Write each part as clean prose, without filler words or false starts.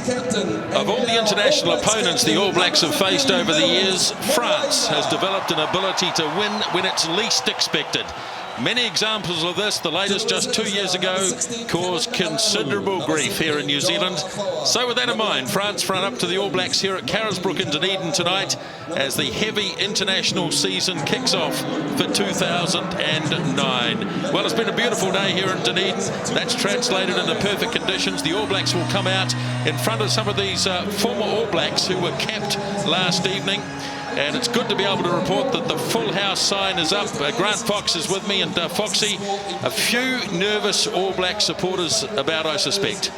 Of all the international opponents the All Blacks have faced over the years, France has developed an ability to win when it's least expected. Many examples of this, the latest just 2 years ago, caused considerable grief here in New Zealand. So with that in mind, France front up to the All Blacks here at Carisbrook in Dunedin tonight as the heavy international season kicks off for 2009. Well, it's been a beautiful day here in Dunedin. That's translated into perfect conditions. The All Blacks will come out in front of some of these former All Blacks who were capped last evening. And it's good to be able to report that the full house sign is up. Grant Fox is with me, and Foxy, a few nervous All Black supporters about, I suspect.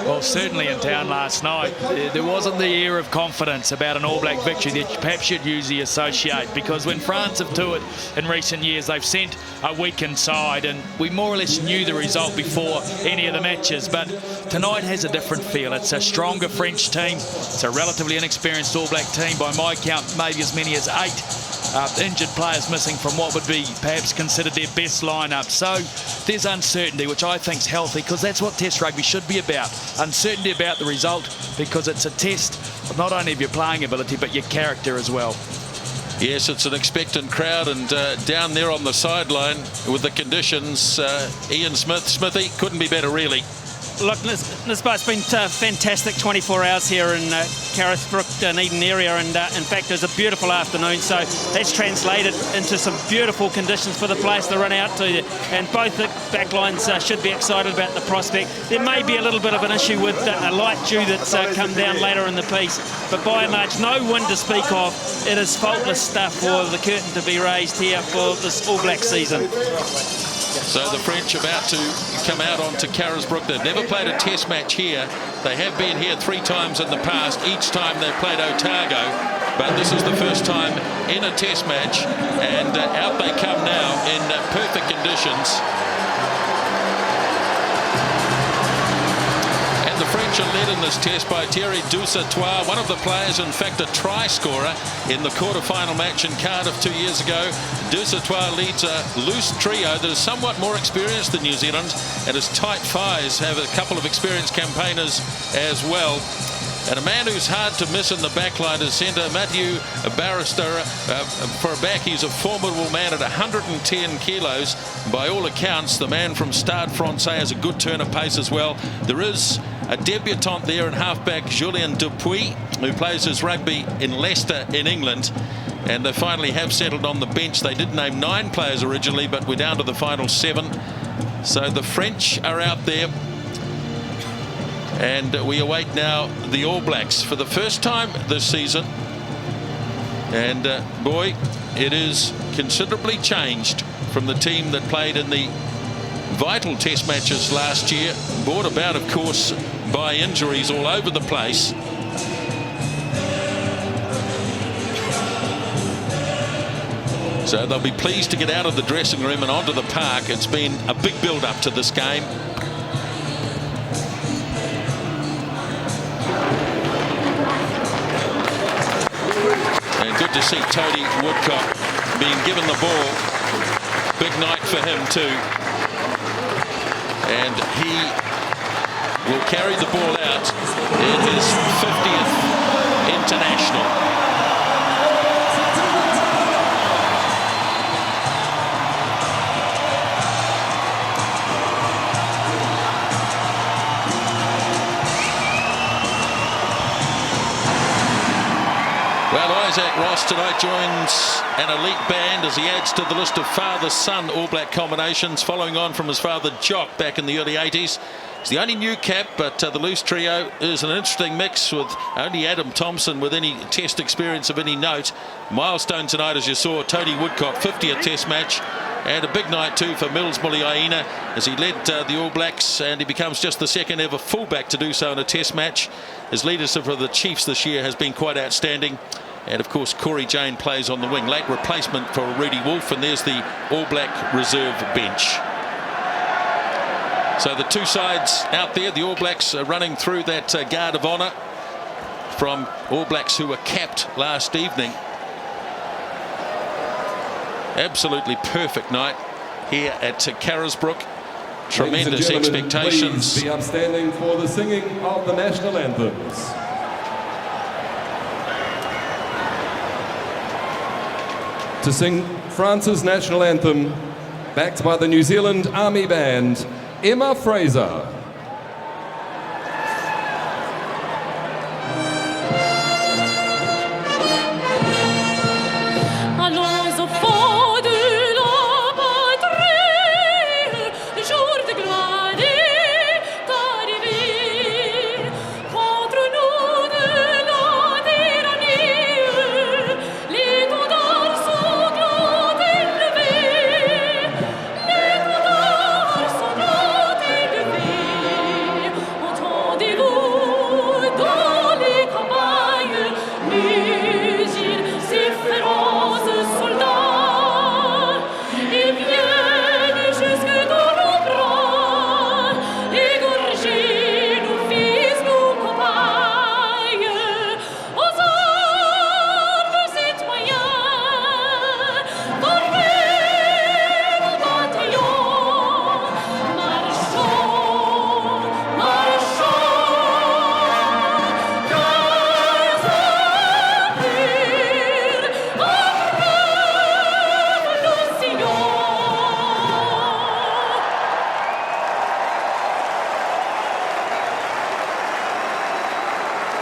Well, certainly in town last night, there wasn't the air of confidence about an All Black victory that perhaps you'd usually associate, because when France have toured in recent years, they've sent a weakened side, and we more or less knew the result before any of the matches. But tonight has a different feel. It's a stronger French team. It's a relatively inexperienced All Black team. By my count, maybe as many as 8 injured players missing from what would be perhaps considered their best lineup. So there's uncertainty, which I think is healthy, because that's what Test rugby should be about. Uncertainty about the result, because it's a test of not only of your playing ability but your character as well. Yes, it's an expectant crowd, and down there on the sideline with the conditions, Ian Smithy, couldn't be better really. Look, Nisba, it's been fantastic 24 hours here in Carisbrook, Dunedin area, and in fact it was a beautiful afternoon, so that's translated into some beautiful conditions for the players to run out to, and both the backlines should be excited about the prospect. There may be a little bit of an issue with a light dew that's come down later in the piece, but by and large no wind to speak of. It is faultless stuff for the curtain to be raised here for this All Black season. So the French about to come out onto Carisbrook. They've never played a test match here. They have been here 3 times in the past. Each time they've played Otago, but this is the first time in a test match, and out they come now in perfect conditions. And the French are led in this test by Thierry Dusatoir, one of the players, in fact, a try scorer in the quarter-final match in Cardiff 2 years ago. Dusatoir leads a loose trio that is somewhat more experienced than New Zealand, and his tight fives have a couple of experienced campaigners as well. And a man who's hard to miss in the backline is centre Mathieu Barrister. For a back, he's a formidable man at 110 kilos. By all accounts, the man from Stade Francais has a good turn of pace as well. There is a debutant there in halfback, Julien Dupuis, who plays his rugby in Leicester in England. And they finally have settled on the bench. They did name 9 players originally, but we're down to the final 7. So the French are out there. And we await now the All Blacks for the first time this season. And boy, it is considerably changed from the team that played in the vital test matches last year, brought about, of course, by injuries all over the place. So they'll be pleased to get out of the dressing room and onto the park. It's been a big build-up to this game. And good to see Tony Woodcock being given the ball. Big night for him too. And he will carry the ball out in his 50th international. Well, Isaac Ross tonight joins an elite band as he adds to the list of father-son All Black combinations, following on from his father Jock back in the early 80s. He's the only new cap, but the loose trio is an interesting mix, with only Adam Thompson with any test experience of any note. Milestone tonight, as you saw, Tony Woodcock, 50th test match. And a big night too for Mills Muliaina as he led the All Blacks, and he becomes just the second ever fullback to do so in a test match. His leadership for the Chiefs this year has been quite outstanding. And of course Corey Jane plays on the wing, late replacement for Rudy Wolf, and there's the All Black reserve bench. So the two sides out there, the All Blacks are running through that guard of honour from All Blacks who were capped last evening. Absolutely perfect night here at Carisbrook. tremendous expectations. Please be upstanding for the singing of the national anthems. To sing France's national anthem, backed by the New Zealand Army Band, Emma Fraser.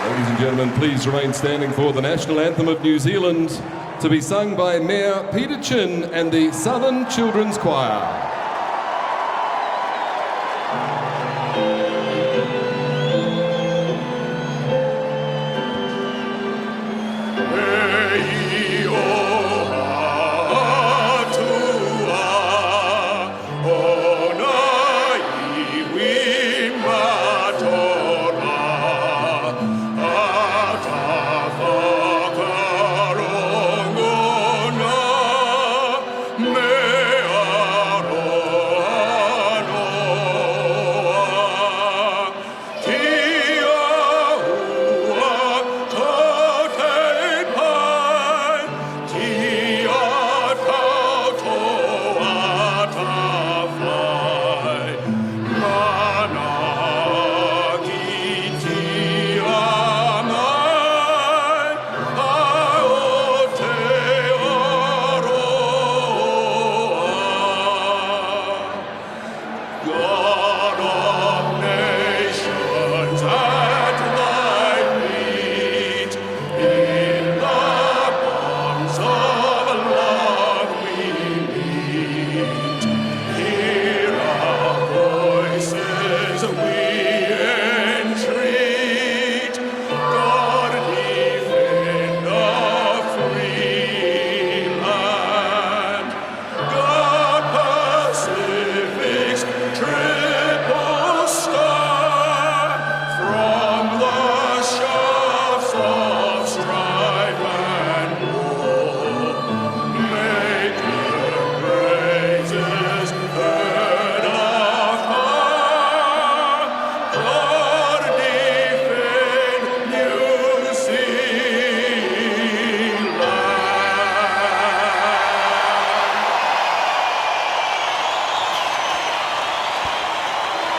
Ladies and gentlemen, please remain standing for the national anthem of New Zealand, to be sung by Mayor Peter Chin and the Southern Children's Choir.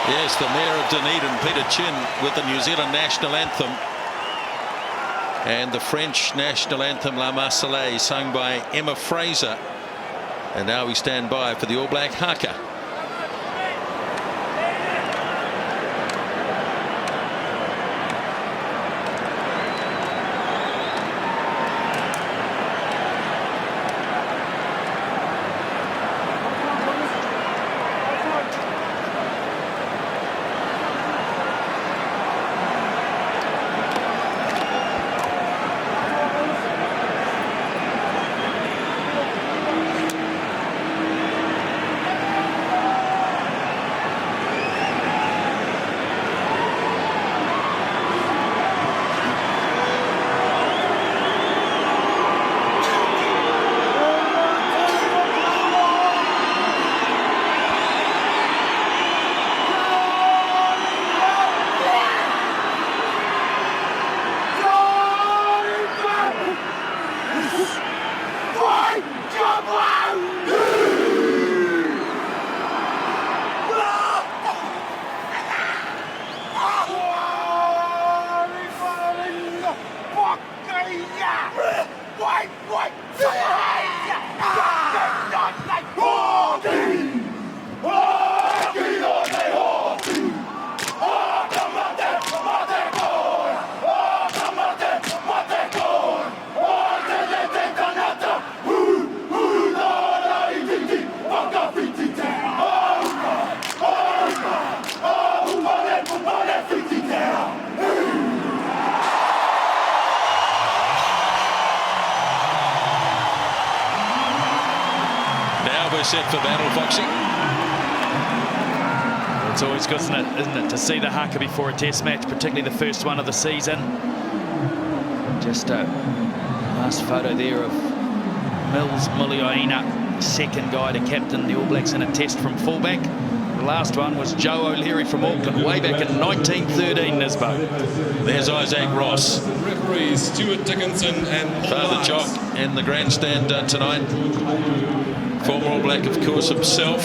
Yes, the Mayor of Dunedin, Peter Chin, with the New Zealand national anthem, and the French national anthem La Marseillaise, sung by Emma Fraser. And now we stand by for the All Black haka. set for battle, Foxy. It's always good, isn't it, to see the haka before a test match, particularly the first one of the season. Just a last photo there of Mills Mulioina, second guy to captain the All Blacks in a test from fullback. The last one was Joe O'Leary from Auckland way back in 1913, Nisbo. There's Isaac Ross. Referees Stuart Dickinson and Father Jock in the grandstand tonight. Former All Black, of course, himself.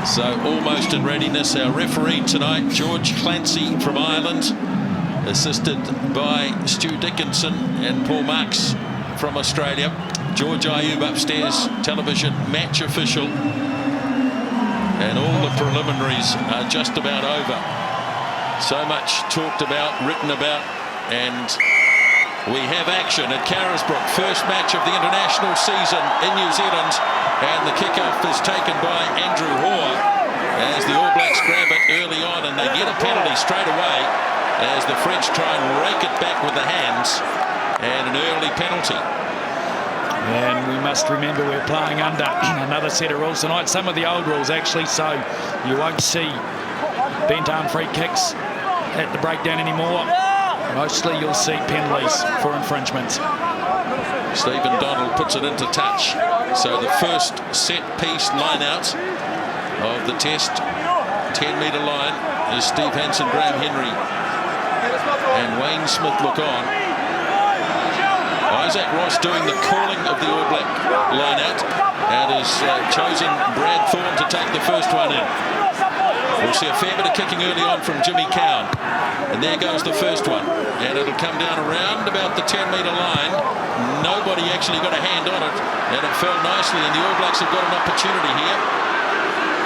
So almost in readiness. Our referee tonight, George Clancy from Ireland, assisted by Stu Dickinson and Paul Marks from Australia. George Ayub upstairs, television match official. And all the preliminaries are just about over. So much talked about, written about, and we have action at Carisbrook. First match of the international season in New Zealand. And the kickoff is taken by Andrew Hoare as the All Blacks grab it early on, and they get a penalty straight away as the French try and rake it back with the hands, and an early penalty. And we must remember we're playing under another set of rules tonight, some of the old rules actually, so you won't see bent arm free kicks at the breakdown anymore. Mostly you'll see penalties for infringements. Stephen Donald puts it into touch. So the first set piece line out of the test 10-metre line is Steve Hansen, Graham Henry and Wayne Smith look on. Isaac Ross doing the calling of the All Black line out and has chosen Brad Thorne to take the first one in. We'll see a fair bit of kicking early on from Jimmy Cowan. And there goes the first one. And it'll come down around about the 10-metre line. Nobody actually got a hand on it. And it fell nicely. And the All Blacks have got an opportunity here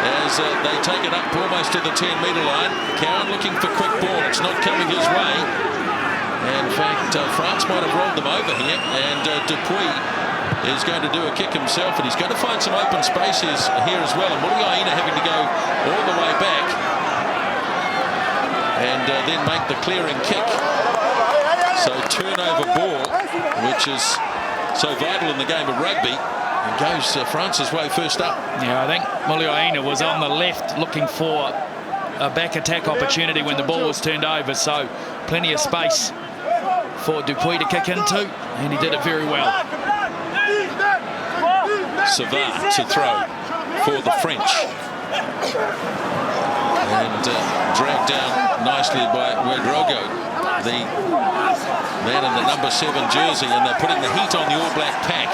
as they take it up almost to the 10-metre line. Cowan looking for quick ball. It's not coming his way. And in fact, France might have rolled them over here. And Dupuis is going to do a kick himself. And he's going to find some open spaces here as well. And Mulioina having to go all the way back. And then make the clearing kick. So turnover ball, which is so vital in the game of rugby, and goes France's way first up. Yeah, I think Mulioina was on the left looking for a back attack opportunity when the ball was turned over, so plenty of space for Dupuis to kick into, and he did it very well. Savard to throw for the French. And dragged down nicely by Ouedraogo, the man in the number 7 jersey, and they're putting the heat on the All Black pack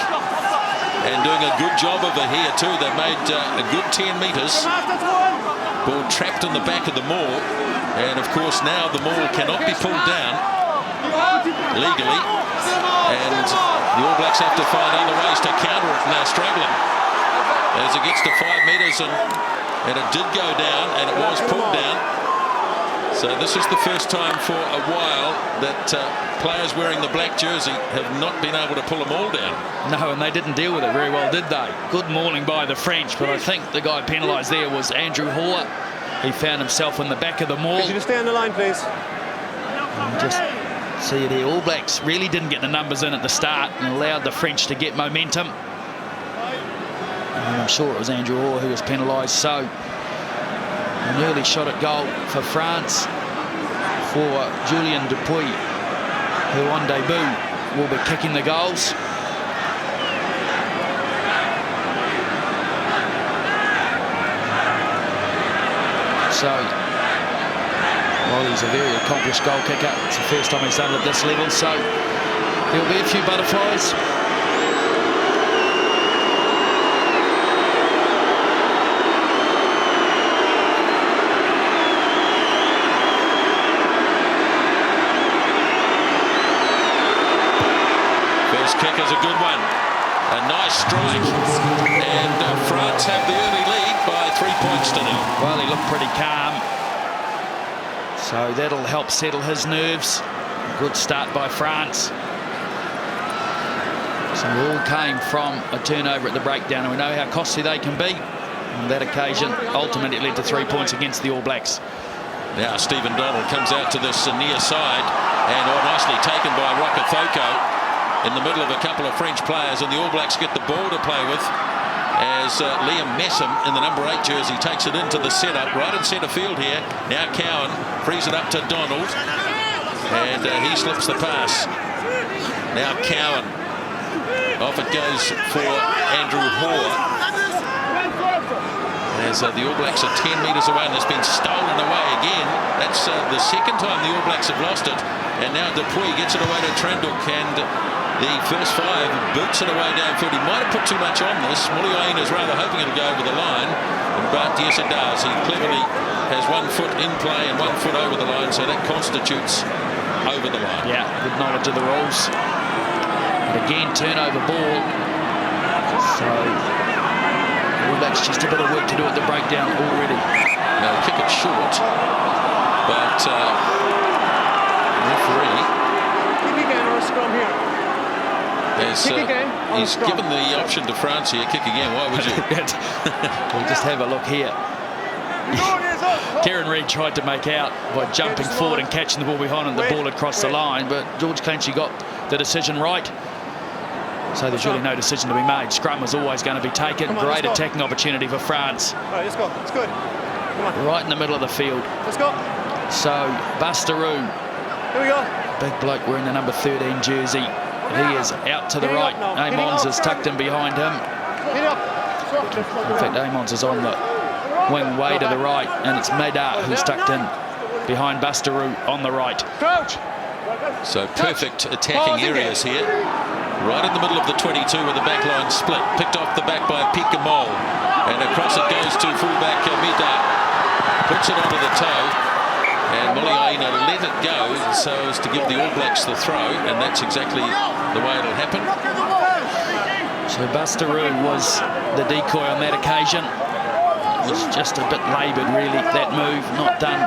and doing a good job over here too. They made a good 10 metres. Ball trapped in the back of the maul, and of course now the maul cannot be pulled down legally, and the All Blacks have to find other ways to counter it, and they're struggling as it gets to 5 metres, and it did go down, and it was pulled down. So this is the first time for a while that players wearing the black jersey have not been able to pull them all down. No, and they didn't deal with it very well, did they? Good mauling by the French, but I think the guy penalised there was Andrew Hoare. He found himself in the back of the maul. Could you just stay on the line, please? And just see it here. All Blacks really didn't get the numbers in at the start and allowed the French to get momentum. And I'm sure it was Andrew Hoare who was penalised. So an early shot at goal for France for Julien Dupuis, who on debut will be kicking the goals. So while he's a very accomplished goal kicker, it's the first time he's done it at this level, so there'll be a few butterflies. Kick is a good one. A nice strike. And France have the early lead by 3 points to 0. Well, he looked pretty calm. So that'll help settle his nerves. Good start by France. So it all came from a turnover at the breakdown, and we know how costly they can be. On that occasion, ultimately it led to 3 points against the All Blacks. Now Stephen Donald comes out to this near side, and nicely taken by Rokethoko. in the middle of a couple of French players, and the All Blacks get the ball to play with as Liam Messam in the number 8 jersey takes it into the setup right in centre field here. Now Cowan frees it up to Donald, and he slips the pass. Now Cowan, off it goes for Andrew Hoare, as the All Blacks are 10 metres away, and it's been stolen away again. That's the second time the All Blacks have lost it, and now Dupuis gets it away to Trenduk, and the first 5 boots it away downfield. He might have put too much on this. Muliaina is rather hoping it'll go over the line, but yes, it does. He cleverly has 1 foot in play and 1 foot over the line, so that constitutes over the line. Yeah, good knowledge of the rules. And again, turnover ball. So that's just a bit of work to do at the breakdown already. Now kick it short, but referee he's given the option to France here. Kick again. Why would you? We'll just have a look here. Kieran Reid tried to make out by jumping forward and catching the ball behind, and the ball had crossed the line, but George Clancy got the decision right. So there's really no decision to be made. Scrum was always going to be taken. Great attacking opportunity for France. All right, let's go. It's good. Come on. Right in the middle of the field. Let's go. So Bastaroo, Here we go. big bloke wearing the number 13 jersey. He is out to the right. Amons is tucked in behind him. In fact, Amons is on the wing way to the right, and it's Medar who's tucked in behind Bastaroo on the right. Coach. So perfect attacking areas here. Right in the middle of the 22 with the back line split. Picked off the back by Pika Mole. And across it goes to fullback Medar. Puts it onto the toe. And Muliaina let it go so as to give the All Blacks the throw, and that's exactly the way it'll happen. So Bastaroo was the decoy on that occasion. It was just a bit laboured, really, that move. Not done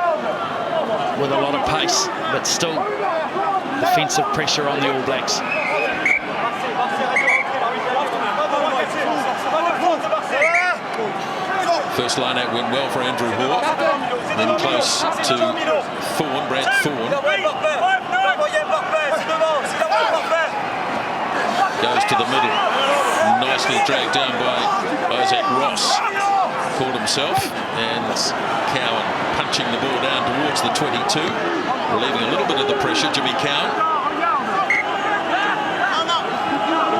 with a lot of pace, but still defensive pressure on the All Blacks. First line out went well for Andrew Hoare. Then close to Thorne, Brad Thorne. Goes to the middle. Nicely dragged down by Isaac Ross. Caught himself. And Cowan punching the ball down towards the 22. Relieving a little bit of the pressure, Jimmy Cowan.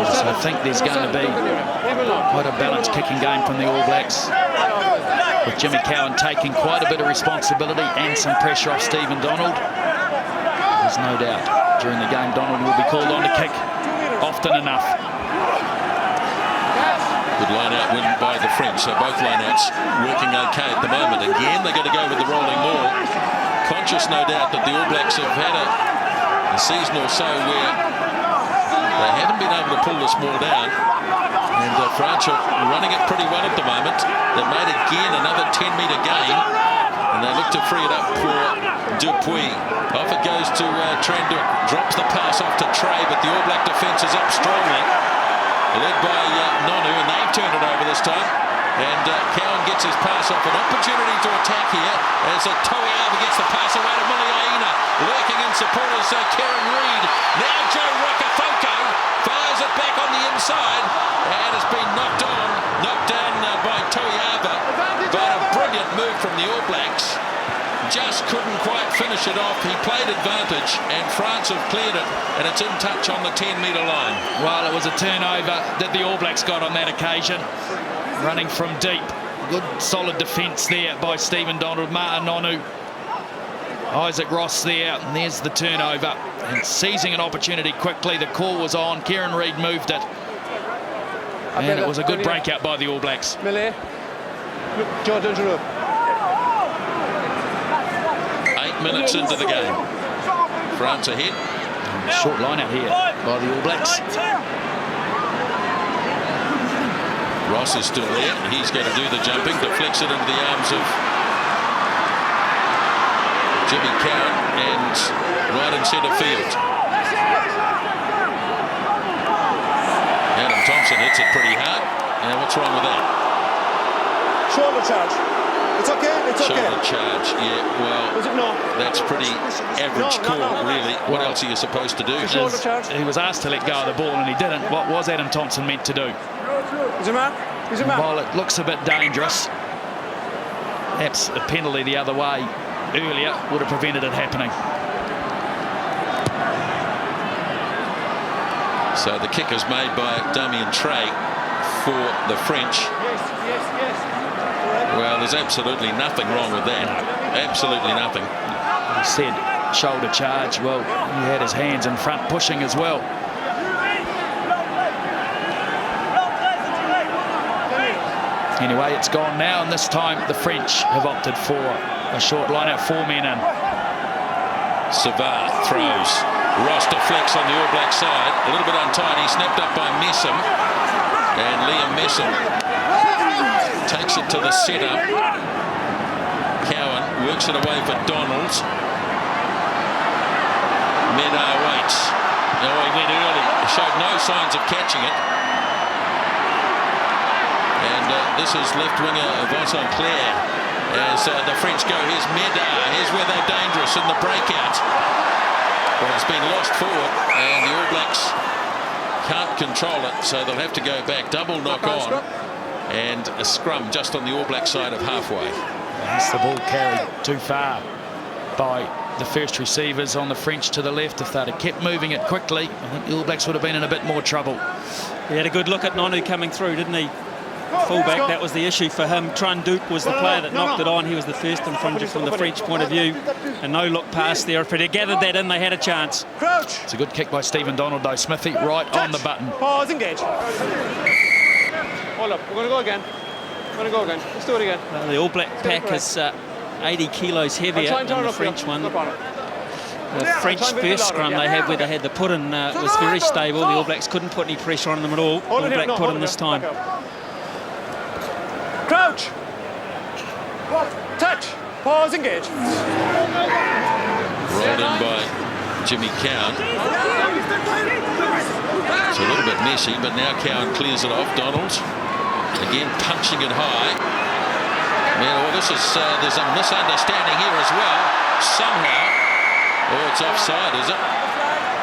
So I think there's going to be quite a balanced kicking game from the All Blacks, with Jimmy Cowan taking quite a bit of responsibility and some pressure off Stephen Donald. There's no doubt during the game Donald will be called on to kick often enough. Good line-out win by the French, so both line-outs working okay at the moment. Again, they're going to go with the rolling maul. Conscious, no doubt, that the All Blacks have had a season or so where they haven't been able to pull this maul down. And France are running it pretty well at the moment. They've made again another 10-metre gain, and they look to free it up for Dupuis. Off it goes to Trenduk. Drops the pass off to Trey, but the All Black defence is up strongly, led by Nonu, and they've turned it over this time. And Cowan gets his pass off. An opportunity to attack here as Toiava gets the pass away to Muliaina. Lurking in support is Kieran Reid. Now Joe Rokafoko fires it back on the inside, and it's been knocked down by Toiava. But a brilliant move from the All Blacks. Just couldn't quite finish it off. He played advantage, and France have cleared it, and it's in touch on the 10-metre line. Well, it was a turnover that the All Blacks got on that occasion. Running from deep. Good solid defence there by Stephen Donald, Martin Nonu, Isaac Ross there, and there's the turnover. And seizing an opportunity quickly, the call was on. Kieran Reid moved it. And it was a good breakout by the All Blacks. 8 minutes into the game. France ahead. Short line out here by the All Blacks. Ross is still there. He's going to do the jumping. Deflects it into the arms of Jimmy Cowan and right in centre field. Adam Thompson hits it pretty hard. Now what's wrong with that? Shoulder charge. It's okay. It's okay. Shoulder charge. Yeah, well, Was it no? that's pretty average No, call, no, no. really. What else are you supposed to do? Shoulder charge. He was asked to let go of the ball and he didn't. What was Adam Thompson meant to do? Is it mark? Is it mark? While it looks a bit dangerous, perhaps a penalty the other way earlier would have prevented it happening. So the kick is made by Damien Trey for the French. Yes. Well, there's absolutely nothing wrong with that. Absolutely nothing. He said shoulder charge. Well, he had his hands in front pushing as well. Anyway, it's gone now, and this time the French have opted for a short line out, 4 men in. Savard throws. Ross deflects on the All Black side. A little bit untidy, snapped up by Messam. And Liam Messam takes it to the setup. Cowan works it away for Donald. Medar waits. Oh, he went early. Showed no signs of catching it. And this is left winger Vincent Clare as the French go. Here's Medar. Here's where they're dangerous in the breakout. But it's been lost forward, and the All Blacks can't control it, so they'll have to go back. Double knock on, and a scrum just on the All Black side of halfway. That's the ball carried too far by the first receivers on the French to the left. If they'd have kept moving it quickly, I think the All Blacks would have been in a bit more trouble. He had a good look at Nonu coming through, didn't he? Fullback, that was the issue for him. Tran Duke was the player that knocked it on. He was the first infringer from the French point of view. And no look past there. If they'd gathered that in, they had a chance. Crouch. It's a good kick by Stephen Donald, though. Smithy right on the button. Pause, engage. Hold up, we're going to go again. Let's do it again. The All Black pack is 80 kilos heavier than the French one. The French first scrum they had, where they had the put-in, was very stable. The All Blacks couldn't put any pressure on them at all. All Black put-in this time. Crouch. Touch. Pause, engage. Rolled in by Jimmy Cowan. It's a little bit messy, but now Cowan clears it off. Donald again punching it high. Man, well, this is there's a misunderstanding here as well. Somehow, oh, it's offside, is it?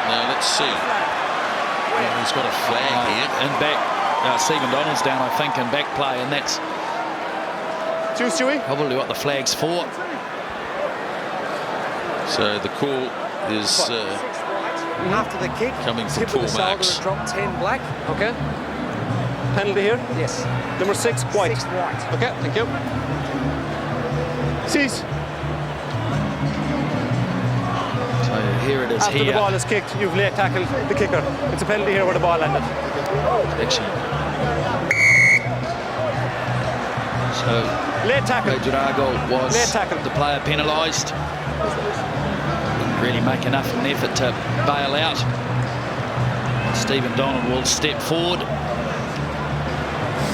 Now let's see. Well, he's got a flag here. And back, Stephen Donald's down, I think, in back play, and that's probably what the flag's for. So the call is after the kick, coming from Paul Marks. Drop 10 black. Okay. Penalty here? Yes. Number 6, white. 6 white. Okay, thank you. Cease. So here it is. After the ball is kicked, you've late tackled the kicker. It's a penalty here where the ball landed. Actually. So late tackle. Drago was late tackle. The player penalised. Didn't really make enough of an effort to bail out. Stephen Donald will step forward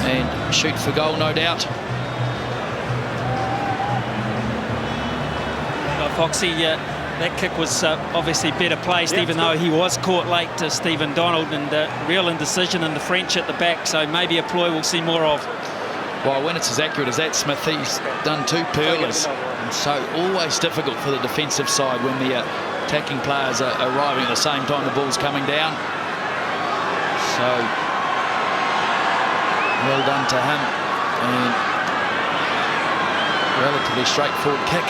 and shoot for goal, no doubt. Foxy, that kick was obviously better placed, even though he was caught late to Stephen Donald, and real indecision in the French at the back, so maybe a ploy we'll see more of. Well, when it's as accurate as that, Smith, he's done 2 pearlers, and so always difficult for the defensive side when the attacking players are arriving at the same time the ball's coming down. So well done to him, and relatively straightforward kick.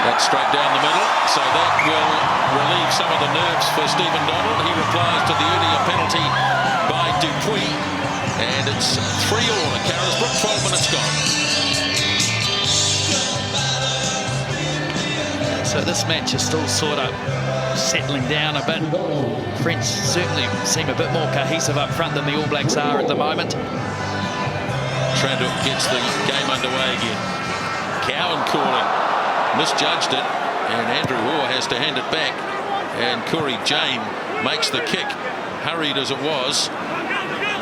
That's straight down the middle, so that will relieve some of the nerves for Stephen Donald. He replies to the earlier penalty by Dupuis, and it's 3-all at Carisbrook, 12 minutes gone. So this match is still sort of settling down a bit. French certainly seem a bit more cohesive up front than the All Blacks are at the moment. Tranduk gets the game underway again. Cowan calling. Misjudged it, and Andrew Orr has to hand it back, and Corey Jane makes the kick, hurried as it was,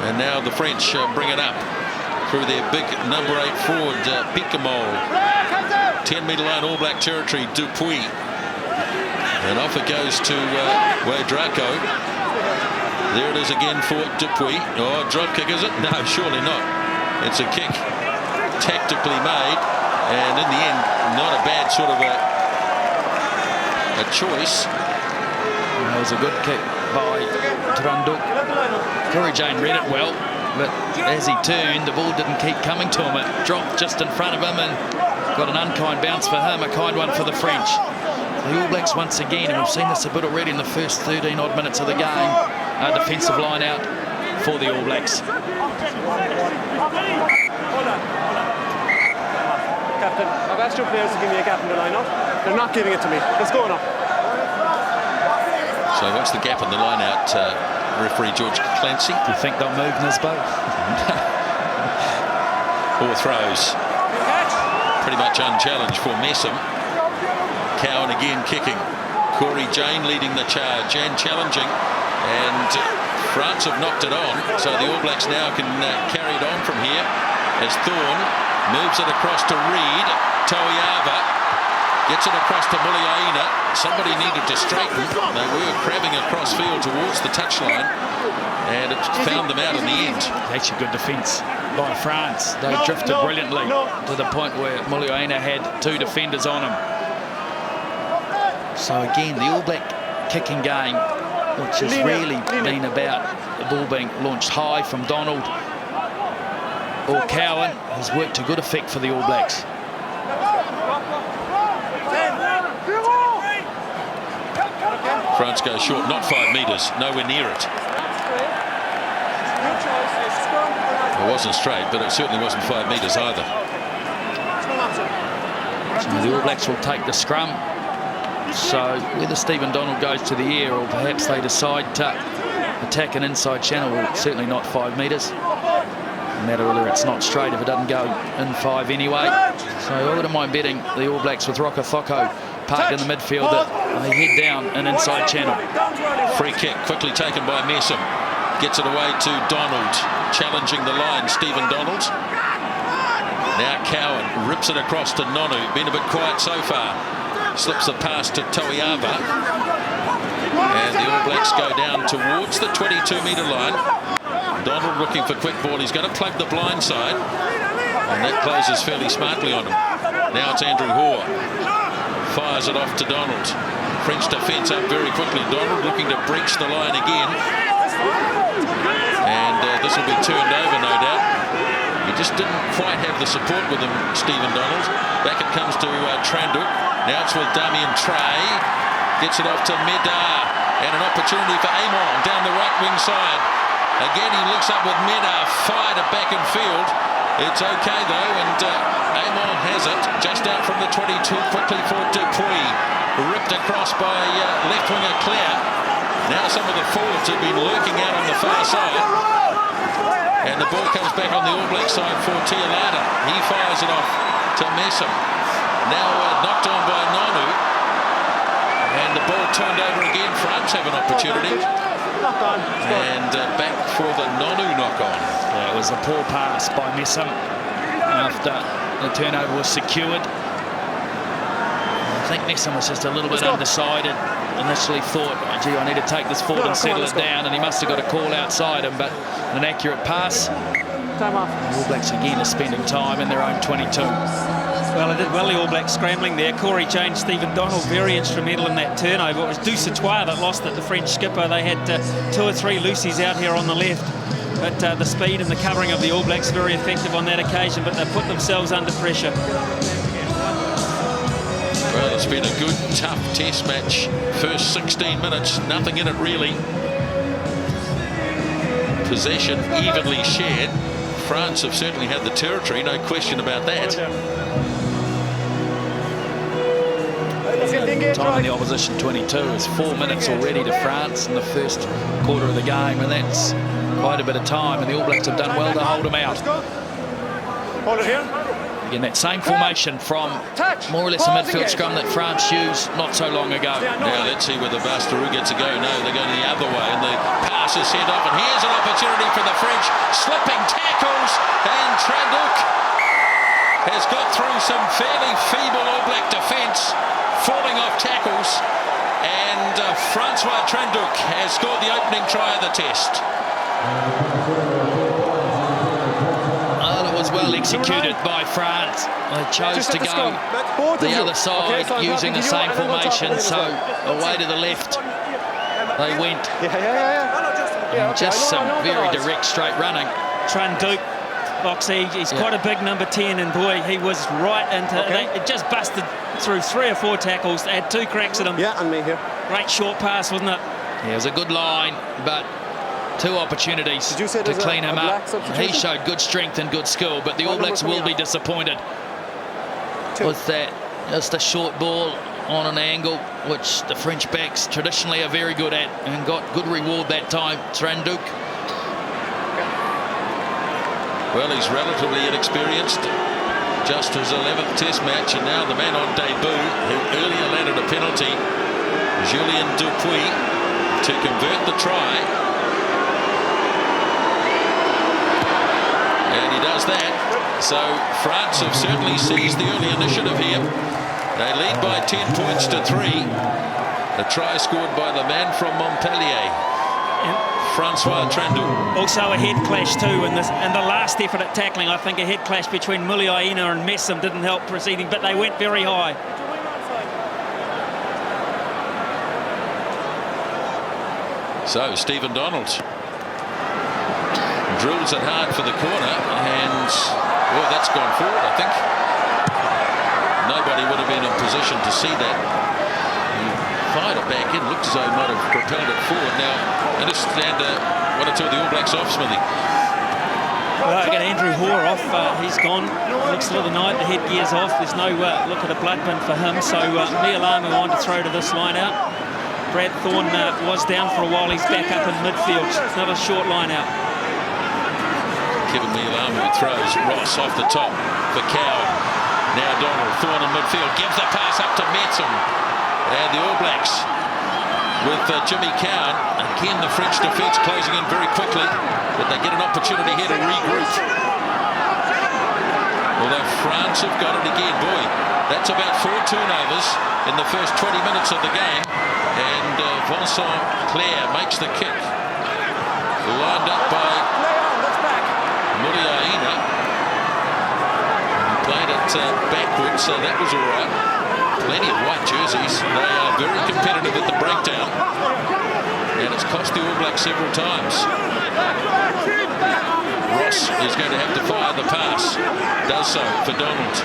and now the French bring it up through their big number 8 forward, Picamol. 10-metre line, All Black territory, Dupuis. And off it goes to Wadraco. There it is again for Dupuy. Oh, drop kick, is it? No, surely not. It's a kick tactically made, and in the end, not a bad sort of a choice. That was a good kick by Trunduk. Corey Jane read it well, but as he turned, the ball didn't keep coming to him. It dropped just in front of him and got an unkind bounce for him, a kind one for the French. The All Blacks once again, and we've seen this a bit already in the first 13 odd minutes of the game, a defensive line out for the All Blacks. Captain, I've asked your players to give me a gap in the line-up. They're not giving it to me. Let's go now. So what's the gap in the line-out, referee George Clancy? Do you think they'll move Nisbo? Four throws. Pretty much unchallenged for Messam. Cowan again kicking. Corey Jane leading the charge and challenging. And France have knocked it on. So the All Blacks now can carry it on from here. As Thorne moves it across to Reid. Toiava gets it across to Muliaina. Somebody needed to straighten. They were crabbing across field towards the touchline, and it found them out in the end. Actually good defence by France. They drifted brilliantly to the point where Muliaina had two defenders on him. So again, the All Black kicking game, which has really been about the ball being launched high from Donald or Cowan, has worked to good effect for the All Blacks. France goes short, not 5 metres, nowhere near it. It wasn't straight, but it certainly wasn't 5 metres either. So the All Blacks will take the scrum. So whether Stephen Donald goes to the air or perhaps they decide to attack an inside channel, well, certainly not 5 metres. No matter whether it's not straight if it doesn't go in 5 anyway. So I wouldn't mind betting the All Blacks with Roka Thoko parked in the midfield that they head down an inside channel. Free kick quickly taken by Messam. Gets it away to Donald. Challenging the line, Stephen Donald. Now Cowan rips it across to Nonu. Been a bit quiet so far. Slips the pass to Toiava. And the All Blacks go down towards the 22-metre line. Donald looking for quick ball. He's going to plug the blind side. And that closes fairly smartly on him. Now it's Andrew Hoare. Fires it off to Donald. French defence up very quickly. Donald looking to breach the line again. And this will be turned over, no doubt. He just didn't quite have the support with him, Stephen Donald. Back it comes to Trunduk. Now it's with Damien Tray. Gets it off to Medar. And an opportunity for Amon down the right wing side. Again, he looks up with Medar. Fired it back in field. It's okay, though, and Amon has it. Just out from the 22, quickly for Dupuy. Ripped across by left winger Clare. Now some of the forwards have been lurking out on the far side. And the ball comes back on the All Black side for Tialata. He fires it off to Messam. Now knocked on by Nonu. And the ball turned over again. France have an opportunity. And back for the Nonu knock-on. Yeah, it was a poor pass by Messam after the turnover was secured. I think Messam was just a little bit undecided. Initially thought, oh, gee, I need to take this forward and settle it down, and he must have got a call outside him, but an accurate pass. Time off. The All Blacks again are spending time in their own 22. Well, it did well, the All Blacks scrambling there. Corey Jane, Stephen Donald, very instrumental in that turnover. It was Dusa Toir that lost it, the French skipper. They had 2 or 3 loosies out here on the left. But the speed and the covering of the All Blacks very effective on that occasion, but they put themselves under pressure. Well, it's been a good, tough test match. First 16 minutes, nothing in it really. Possession evenly shared. France have certainly had the territory, no question about that. Time in the opposition 22 is 4 minutes already to France in the first quarter of the game, and that's quite a bit of time, and the All Blacks have done well to hold them out. Hold it here. Again, that same formation from more or less a midfield scrum that France used not so long ago. Now let's see whether Bastaru gets a go. No, they're going the other way, and the pass is sent off, and here's an opportunity for the French. Slipping tackles, and Trunduk has got through some fairly feeble All Black defence, falling off tackles, Francois Tranduk has scored the opening try of the test. And it was well executed by France. They chose to go the other side using the same formation, so away to the left they went. Just some very direct straight running. Tranduk, Boxy, he's quite a big number 10, and boy, he was right into it. Just busted through 3 or 4 tackles. They had 2 cracks at him. Yeah, and me here. Great short pass, wasn't it? Yeah, it was a good line, but 2 opportunities to clean him up. He showed good strength and good skill, but the All Blacks will be disappointed with that. Just a short ball on an angle, which the French backs traditionally are very good at, and got good reward that time. Tranduk. Well, he's relatively inexperienced. Just his 11th test match, and now the man on debut, who earlier landed a penalty, Julien Dupuis, to convert the try. And he does that. So France have certainly seized the early initiative here. They lead by 10 points to 3. A try scored by the man from Montpellier, Francois Tranduk. Also a head clash too, and the last effort at tackling, I think a head clash between Muliaina and Messam didn't help proceeding, but they went very high. So Stephen Donald drills it hard for the corner, and well, that's gone forward, I think. Nobody would have been in position to see that. He fired it back in, looked as though he might have propelled it forward. Now, I understand one or two of the All Blacks off, Smithy. Well, I got Andrew Hoare off. He's gone. Looks a little night. The headgear's off. There's no look at a blood bin for him. So Mialamu on to throw to this line out. Brad Thorne was down for a while. He's back up in midfield. Another short line out. Kevin Mialamu throws Ross off the top for Coward. Now Donald, Thorne in midfield, gives the pass up to Messam. And the All Blacks with Jimmy Cowan. Again, the French defence closing in very quickly, but they get an opportunity here to regroup. Although France have got it again. Boy, that's about 4 turnovers in the first 20 minutes of the game. And Vincent Claire makes the kick. Lined up by Muliaina. Played it backwards, so that was all right. Plenty of white jerseys. They are very competitive at the breakdown, and it's cost the All Blacks several times. Ross is going to have to fire the pass. Does so for Donald.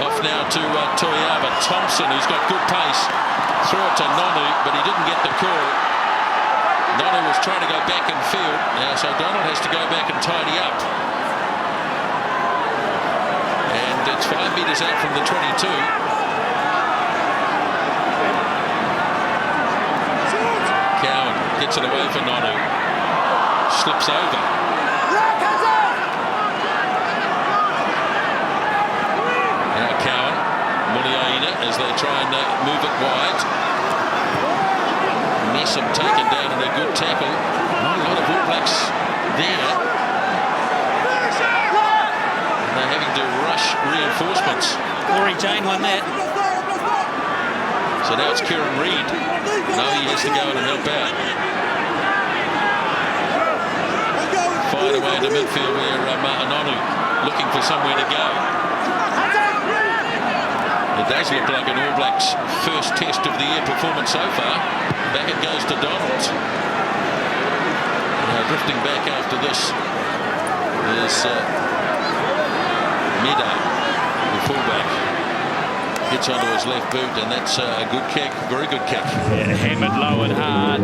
Off now to Toyaba. Thompson, who's got good pace, threw it to Nonu, but he didn't get the call. Nonu was trying to go back in field, now so Donald has to go back and tidy up. And it's 5 metres out from the 22. Cowan gets it away for Nonu. Slips over. Now Cowan, Muliaina as they try and move it wide. Messam taken down in a good tackle. Not a lot of All Blacks there. And they're having to rush reinforcements. Corey Jane won that. So now it's Kieran Reid. No, he has to go in and help out. Fired away into midfield where Ma'anonu looking for somewhere to go. It does look like an All Blacks first test of the year performance so far. Back it goes to Donald. Now drifting back after this is Mida, the fullback. Gets onto his left boot, and that's a good kick, very good kick. Yeah, hammered low and hard.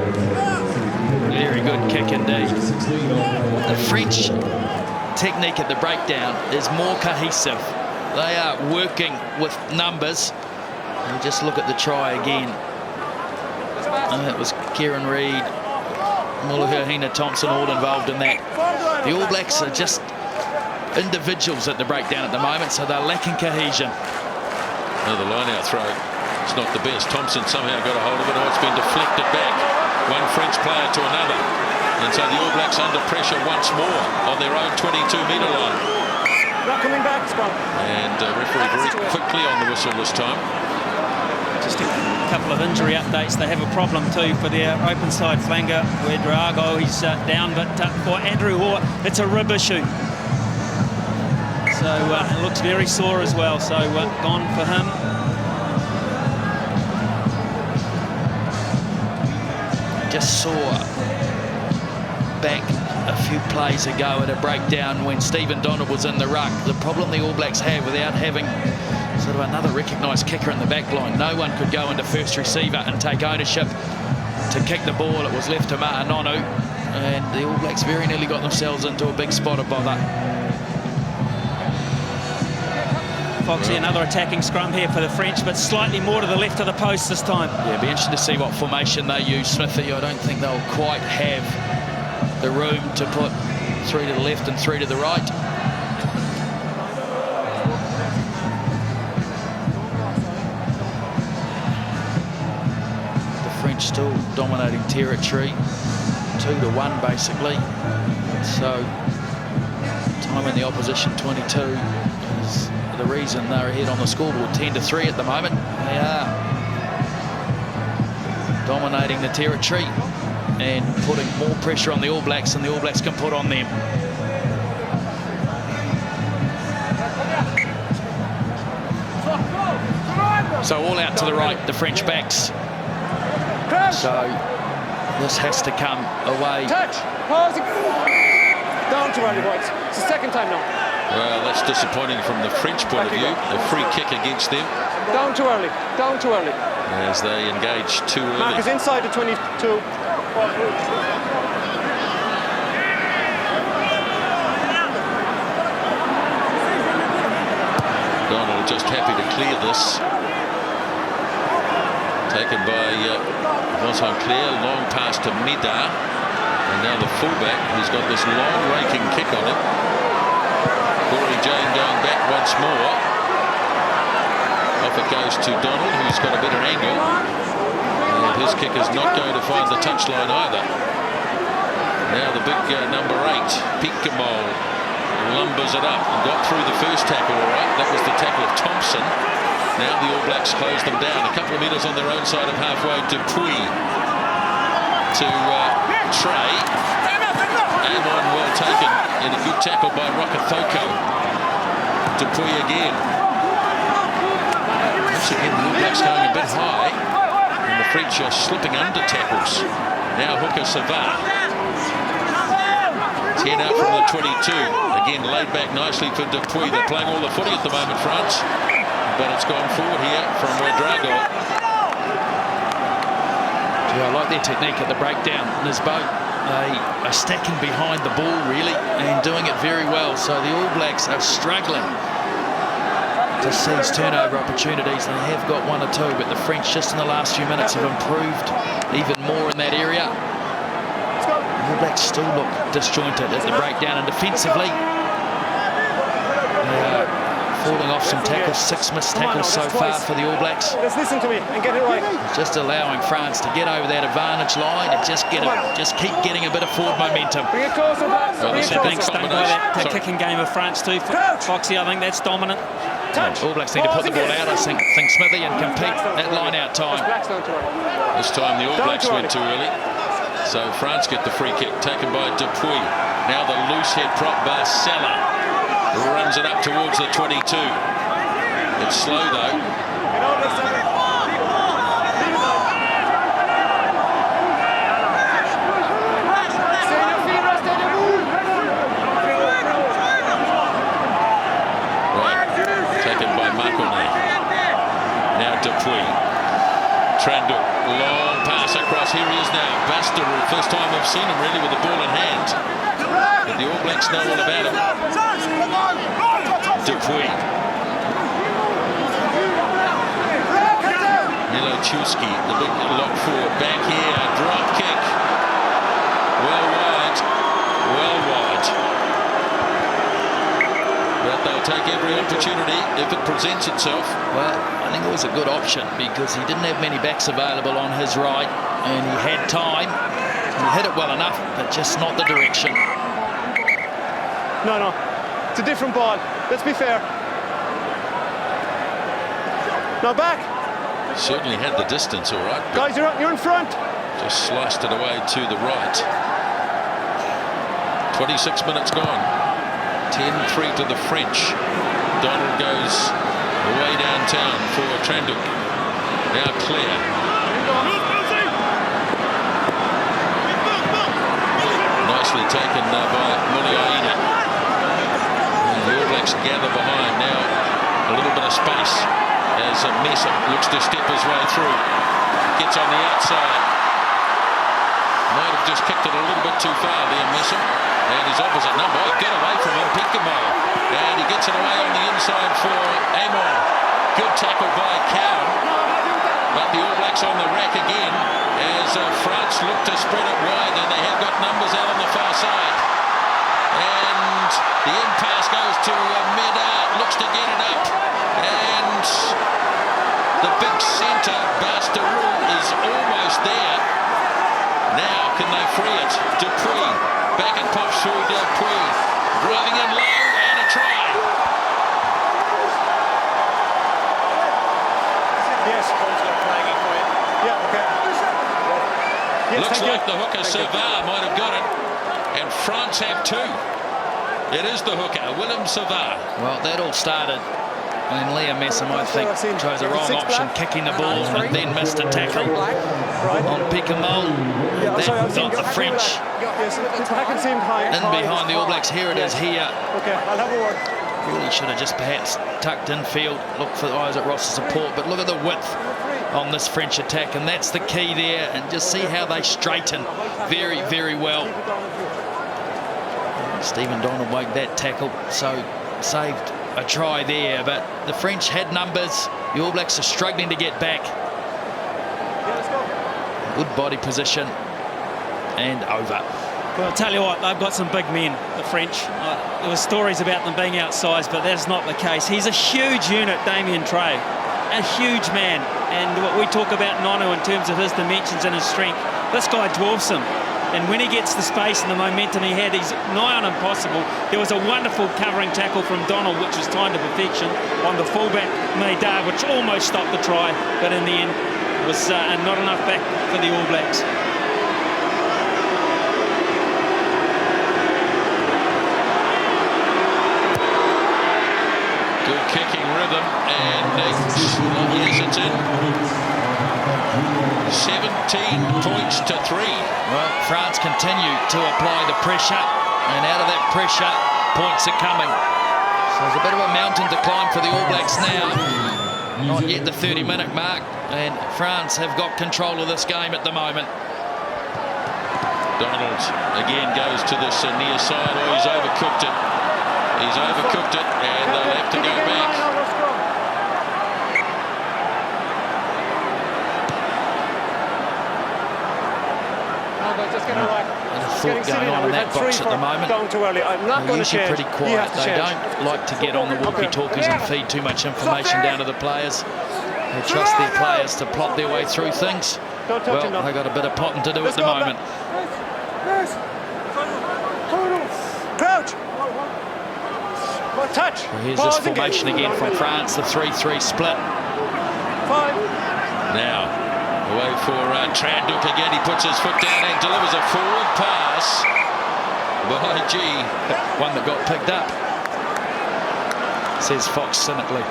Very good kick indeed. The French technique at the breakdown is more cohesive. They are working with numbers. You just look at the try again. And that was Kieran Reid, Muliaina, Thompson all involved in that. The All Blacks are just individuals at the breakdown at the moment, so they're lacking cohesion. Now the line-out throw, it's not the best. Thompson somehow got a hold of it. Oh, it's been deflected back. One French player to another. And so the All Blacks under pressure once more on their own 22-metre line. Not coming back, Scott. And referee very quickly on the whistle this time. Just a couple of injury updates. They have a problem too for their open side flanker, where Drago, he's down, but for Andrew Hoare, it's a rib issue. So it looks very sore as well, so gone for him. Just saw back a few plays ago at a breakdown when Stephen Donald was in the ruck. The problem the All Blacks have without having sort of another recognised kicker in the back line. No one could go into first receiver and take ownership to kick the ball. It was left to Ma'anonu, and the All Blacks very nearly got themselves into a big spot of bother. Foxy, another attacking scrum here for the French, but slightly more to the left of the post this time. Yeah, be interesting to see what formation they use, Smithy. I don't think they'll quite have the room to put 3 to the left and 3 to the right. The French still dominating territory, 2-1 basically. So time in the opposition 22 is the reason they're ahead on the scoreboard, 10-3 at the moment. They are dominating the territory and putting more pressure on the All Blacks than the All Blacks can put on them. So all out to the right, the French backs. So this has to come away. Touch! Pause! Down to early, boys. It's the second time now. Well, that's disappointing from the French point of view. A free kick against them. Down too early. Down too early. As they engage too early. Mark is inside the 22. Donald just happy to clear this. Taken by Vincent Clair, long pass to Mida. And now the fullback, he's got this long raking kick on him. Corey Jane going back once more. Off it goes to Donald, who's got a better angle. And his kick is not going to find the touchline either. Now the big number 8, Pinkemol, lumbers it up and got through the first tackle all right. That was the tackle of Thompson. Now the All Blacks close them down. A couple of metres on their own side of halfway. Dupuy to Trey. Amon well taken in a good tackle by Rokithoko. Dupuy again. Once again, the All Blacks going a bit high, and the French are slipping under tackles. Now Hooker Savard. 10 out from the 22. Again, laid back nicely for Dupuy. They're playing all the footy at the moment, France. But it's gone forward here from Drago. Yeah, I like their technique at the breakdown, Nisbo. They are stacking behind the ball, really, and doing it very well. So the All Blacks are struggling to seize turnover opportunities. They have got 1 or 2, but the French just in the last few minutes have improved even more in that area. The All Blacks still look disjointed at the breakdown, and defensively they are falling off some tackles. 6 missed tackles so far for the All Blacks. Let's listen to me and get it right. Just allowing France to get over that advantage line and just keep getting a bit of forward momentum. Bring it closer, Bats. Well, Bring this it is a I think closer. stung by that kicking game of France too. Foxy, I think that's dominant. All Blacks need to put the ball out, I think Smithy, and compete that line out time. Blacks down too early. This time the All Blacks went too early. So France get the free kick taken by Dupuy. Now the loose head prop Barcella runs it up towards the 22. It's slow though. Right, taken by Makone. Now Dupuy. Tranduk, long pass across. Here he is now. Bastaru, first time I've seen him really with the ball in hand. But the All Blacks know all about him. Dupuy. Milochewski, the big lock forward, back here, drop kick. Well wide. But they'll take every opportunity if it presents itself. Well, I think it was a good option because he didn't have many backs available on his right, and he had time. He hit it well enough, but just not the direction. No. It's a different ball. Let's be fair. Now back. Certainly had the distance all right, but Guys, you're in front. just sliced it away to the right. 26 minutes gone. 10-3 to the French. Donald goes away downtown for Tranduk. Now clear. Nicely taken by Muliaina. The All Blacks gather behind. Now a little bit of space as Mesa looks to step his way through. Gets on the outside. Might have just kicked it a little bit too far there, Mesa. And his opposite number, he got away from him, Pikamo. And he gets it away on the inside for Amor. Good tackle by Cowan. But the All Blacks on the rack again as France look to spread it wide, and they have got numbers out on the far side. And the in pass goes to Medard, looks to get it up. And the big centre, Bastarou, is almost there. Now can they free it? Dupree. Back and pops through Dupree. Driving in low and a try. Yes. Yeah, okay. Yes, Looks thank like you. the hooker Savard might have got it. And France have two. It is the hooker, Willem Savard. Well, that all started when Liam Messam, I think, chose a wrong option, kicking the ball and then missed a tackle on Picamol. That got the French Yes, the back and seam high. in behind the All Blacks. Here it is here. Okay, I'll have a word. Really should have just perhaps tucked infield, looked for Isaac Ross's support, but look at the width on this French attack, and that's the key there, and just see how they straighten very, very well. Stephen Donald made that tackle, so saved a try there, but the French had numbers. The All Blacks are struggling to get back. Good body position and over. Well, I'll tell you what, they've got some big men, the French. There were stories about them being outsized, but that's not the case. He's a huge unit, Damien Trey, a huge man. And what we talk about Nono in terms of his dimensions and his strength, this guy dwarfs him. And when he gets the space and the momentum he had, he's nigh on impossible. There was a wonderful covering tackle from Donald, which was timed to perfection, on the fullback, Medard, which almost stopped the try, but in the end was not enough back for the All Blacks. Good kicking rhythm, and yes, it's in. 17 points to 3. Well, France continue to apply the pressure, and out of that pressure, points are coming. So there's a bit of a mountain to climb for the All Blacks now. Not yet the 30-minute mark, and France have got control of this game at the moment. Donald again goes to this near side. Oh, he's overcooked it. He's overcooked it, and they'll have to go back. Just get it right. And a thought going on in that box at the moment. Going too early. I'm not They're going to usually change. pretty quiet. They don't like to get on the walkie-talkies and feed too much information down to the players. They trust their players to plot their way through things. Don't touch him, Well, no. they've got a bit of potting to do at the moment. Crouch. Touch. Well, here's this formation again from France, the 3-3 split. Now, away for Tranduk again. He puts his foot down and delivers a forward pass. By G. One that got picked up, says Fox cynically.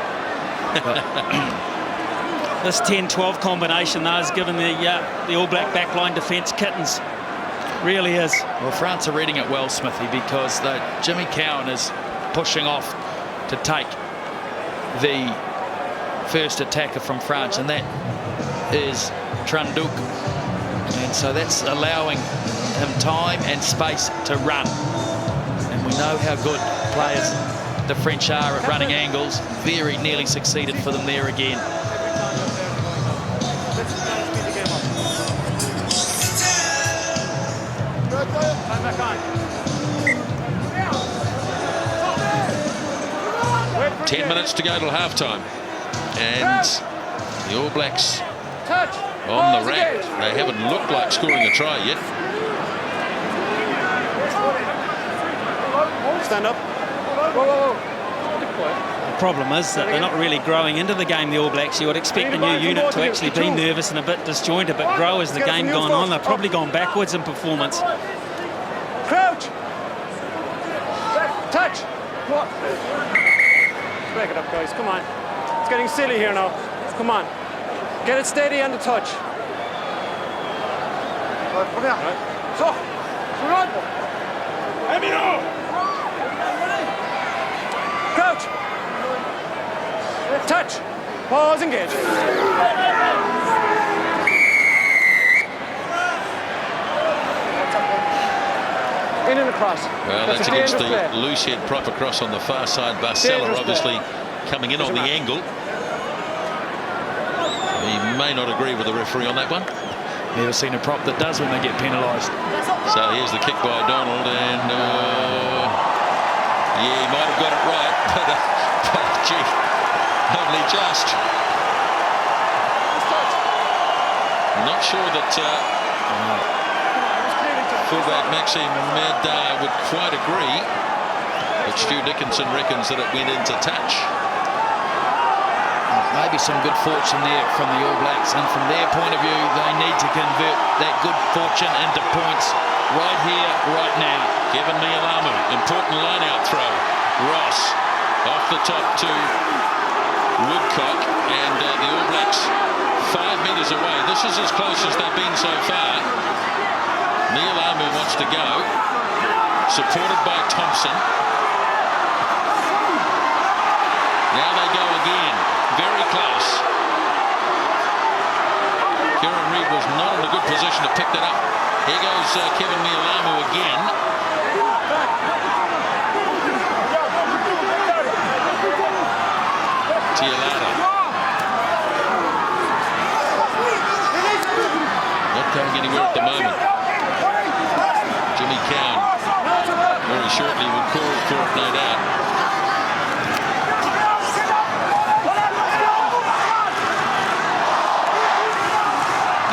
This 10-12 combination, though, has given the All Black backline defence kittens. Really is. Well, France are reading it well, Smithy, because Jimmy Cowan is pushing off to take the first attacker from France, and that is Tranduk. And so that's allowing him time and space to run. And we know how good players the French are at running angles. Very nearly succeeded for them there again. Back on. 10 minutes to go till halftime. And the All Blacks on the rack. They haven't looked like scoring a try yet. Stand up. Whoa, whoa, whoa. problem is that they're not really growing into the game, the All Blacks. You would expect a new unit to actually be nervous and a bit disjointed, but grow as the game gone on. They've probably gone backwards in performance. Crouch. Touch. What? Break it up, guys. Come on. It's getting silly here now. Come on. Get it steady on the touch. Come here. Right. So. Run. Crouch. Touch. Pause, engage. In and across. Well, that's against the loose head prop across on the far side. Barcella obviously coming in on the angle. He may not agree with the referee on that one. Never seen a prop that does when they get penalised. So here's the kick by Donald, and yeah, he might have got it right, but gee, only just. Not sure that fullback Maxime Merdar would quite agree, but Stu Dickinson reckons that it went into touch. Maybe some good fortune there from the All Blacks, and from their point of view, they need to convert that good fortune into points right here, right now. Kevin Mialamu, important line-out throw. Ross off the top to Woodcock, and the All Blacks 5 metres away. This is as close as they've been so far. Mialamu wants to go, supported by Thompson. Now they go again, very close. Kieran Reid was not in a good position to pick that up. Here goes Kevin Mialamu again. Tialata. Not going anywhere at the moment. Jimmy Cowan very shortly will call for it, no doubt.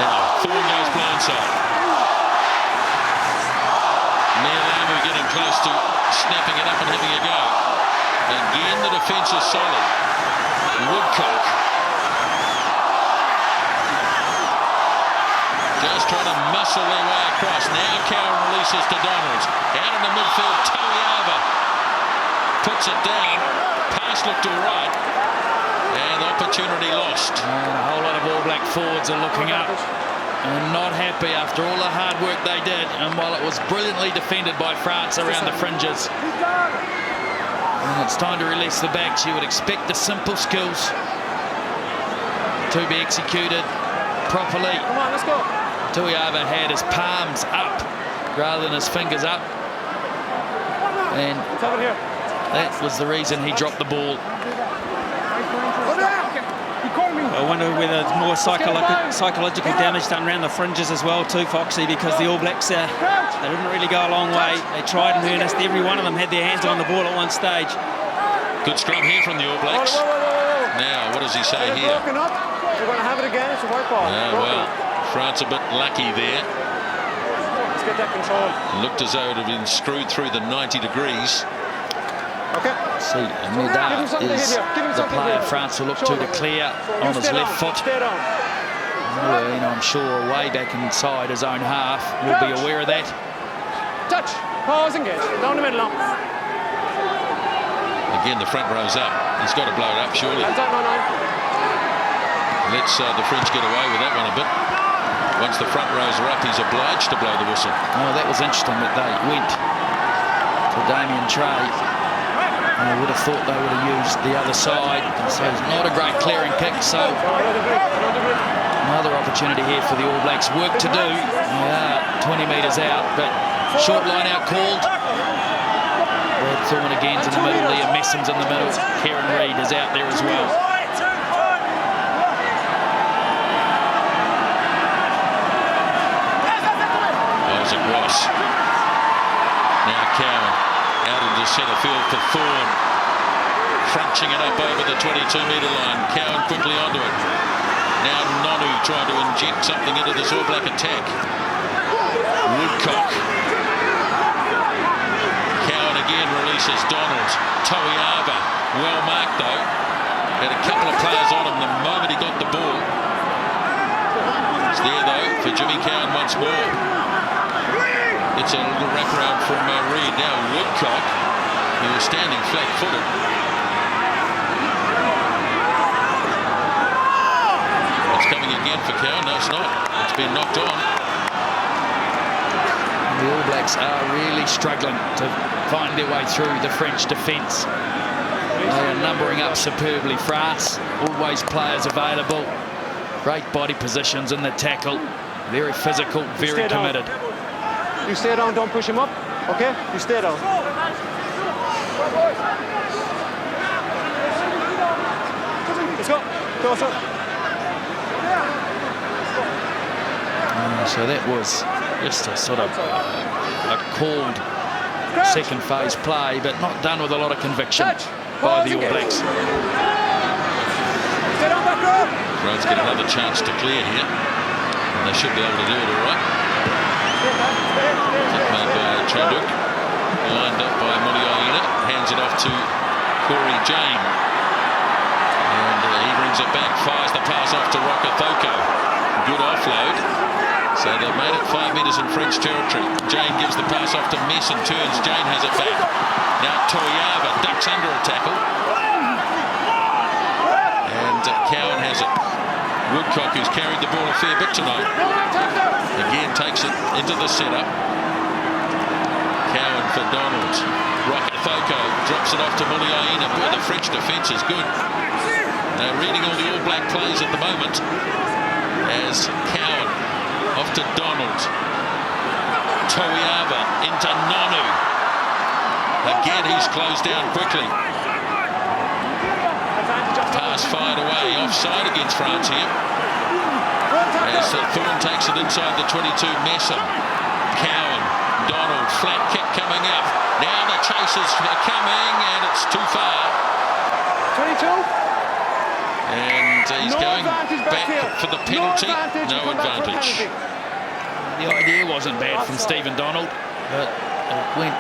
Now Thorne goes blindside. Mialamu getting close to snapping it up and having a go. Again the defence is solid. Woodcock just trying to muscle their way across. Now Cowan releases to Donalds. Out in the midfield, Tauiava puts it down. Pass looked all right. And opportunity lost. And a whole lot of All Black forwards are looking up and not happy after all the hard work they did. And while it was brilliantly defended by France around the fringes, and it's time to release the backs, you would expect the simple skills to be executed properly. Come on, let's go. Tauiava had his palms up rather than his fingers up, and that was the reason he dropped the ball. I wonder whether it's more psychological damage done around the fringes as well too, Foxy, because the All Blacks, they didn't really go a long way. They tried in earnest. Every one of them had their hands on the ball at one stage. Good scrum here from the All Blacks. Now, what does he say here? Broken up. We're going to have it again. It's a white ball. Well, France a bit lucky there. Let's get that control. Looked as though it had been screwed through the 90 degrees. Okay. See, Merdar is the player France will look to clear on his left foot. And I'm sure way back inside his own half will be aware of that. Touch. Pause, engage. Down the middle now. Again, the front row's up. He's got to blow it up, surely. Lets the French get away with that one a bit. Once the front rows are up, he's obliged to blow the whistle. Oh, that was interesting that they went to Damien Trey. I would have thought they would have used the other side. So it's not a great clearing kick. So another opportunity here for the All Blacks. Work to do. Yeah, 20 metres out, but short line out called. Brad Thorne again's in the middle. Liam Messham's in the middle. Kieran Reid is out there as well. Isaac Ross. Now Cowan out into centre field for Thorne. Crunching it up over the 22-metre line. Cowan quickly onto it. Now Nonu trying to inject something into this All Black attack. Woodcock. Cowan again releasing chases Donald. Toiava, well marked though. Had a couple of players on him the moment he got the ball. It's there though for Jimmy Cowan once more. It's a little wraparound from Reid. Now Woodcock, who was standing flat-footed. It's coming again for Cowan. No, it's not. It's been knocked on. The All Blacks are really struggling to find their way through the French defence. They are numbering up superbly. France, always players available. Great body positions in the tackle. Very physical, very committed. You stay down, don't push him up, okay? You stay down. Let's go. Close up. So that was just a sort of a called second phase play, but not done with a lot of conviction by the All Blacks. France get another chance to clear here. And they should be able to do it all right. Made by Carisbrook. Lined up by Muliaina. Hands it off to Corey Jane. And he brings it back. Fires the pass off to Rokethoko. Good offload. So they've made it 5 metres in French territory. Jane gives the pass off to Messon. Turns. Jane has it back. Now Toiava ducks under a tackle. And Cowan has it. Woodcock, who's carried the ball a fair bit tonight, again takes it into the setup. Cowan for Donald. Rokethoko drops it off to Muliaina. Boy, the French defence is good. They're reading all the All Black plays at the moment. As Cowan off to Donald. Toiava into Nonu. Again, he's closed down quickly. Pass fired away. Offside against France here. As Thorne takes it inside the 22. Messon. Cowan. Donald. Flat kick coming up. Now the chase is coming and it's too far. 22. And he's going back for the penalty. No advantage. The idea wasn't bad from Stephen Donald, but it went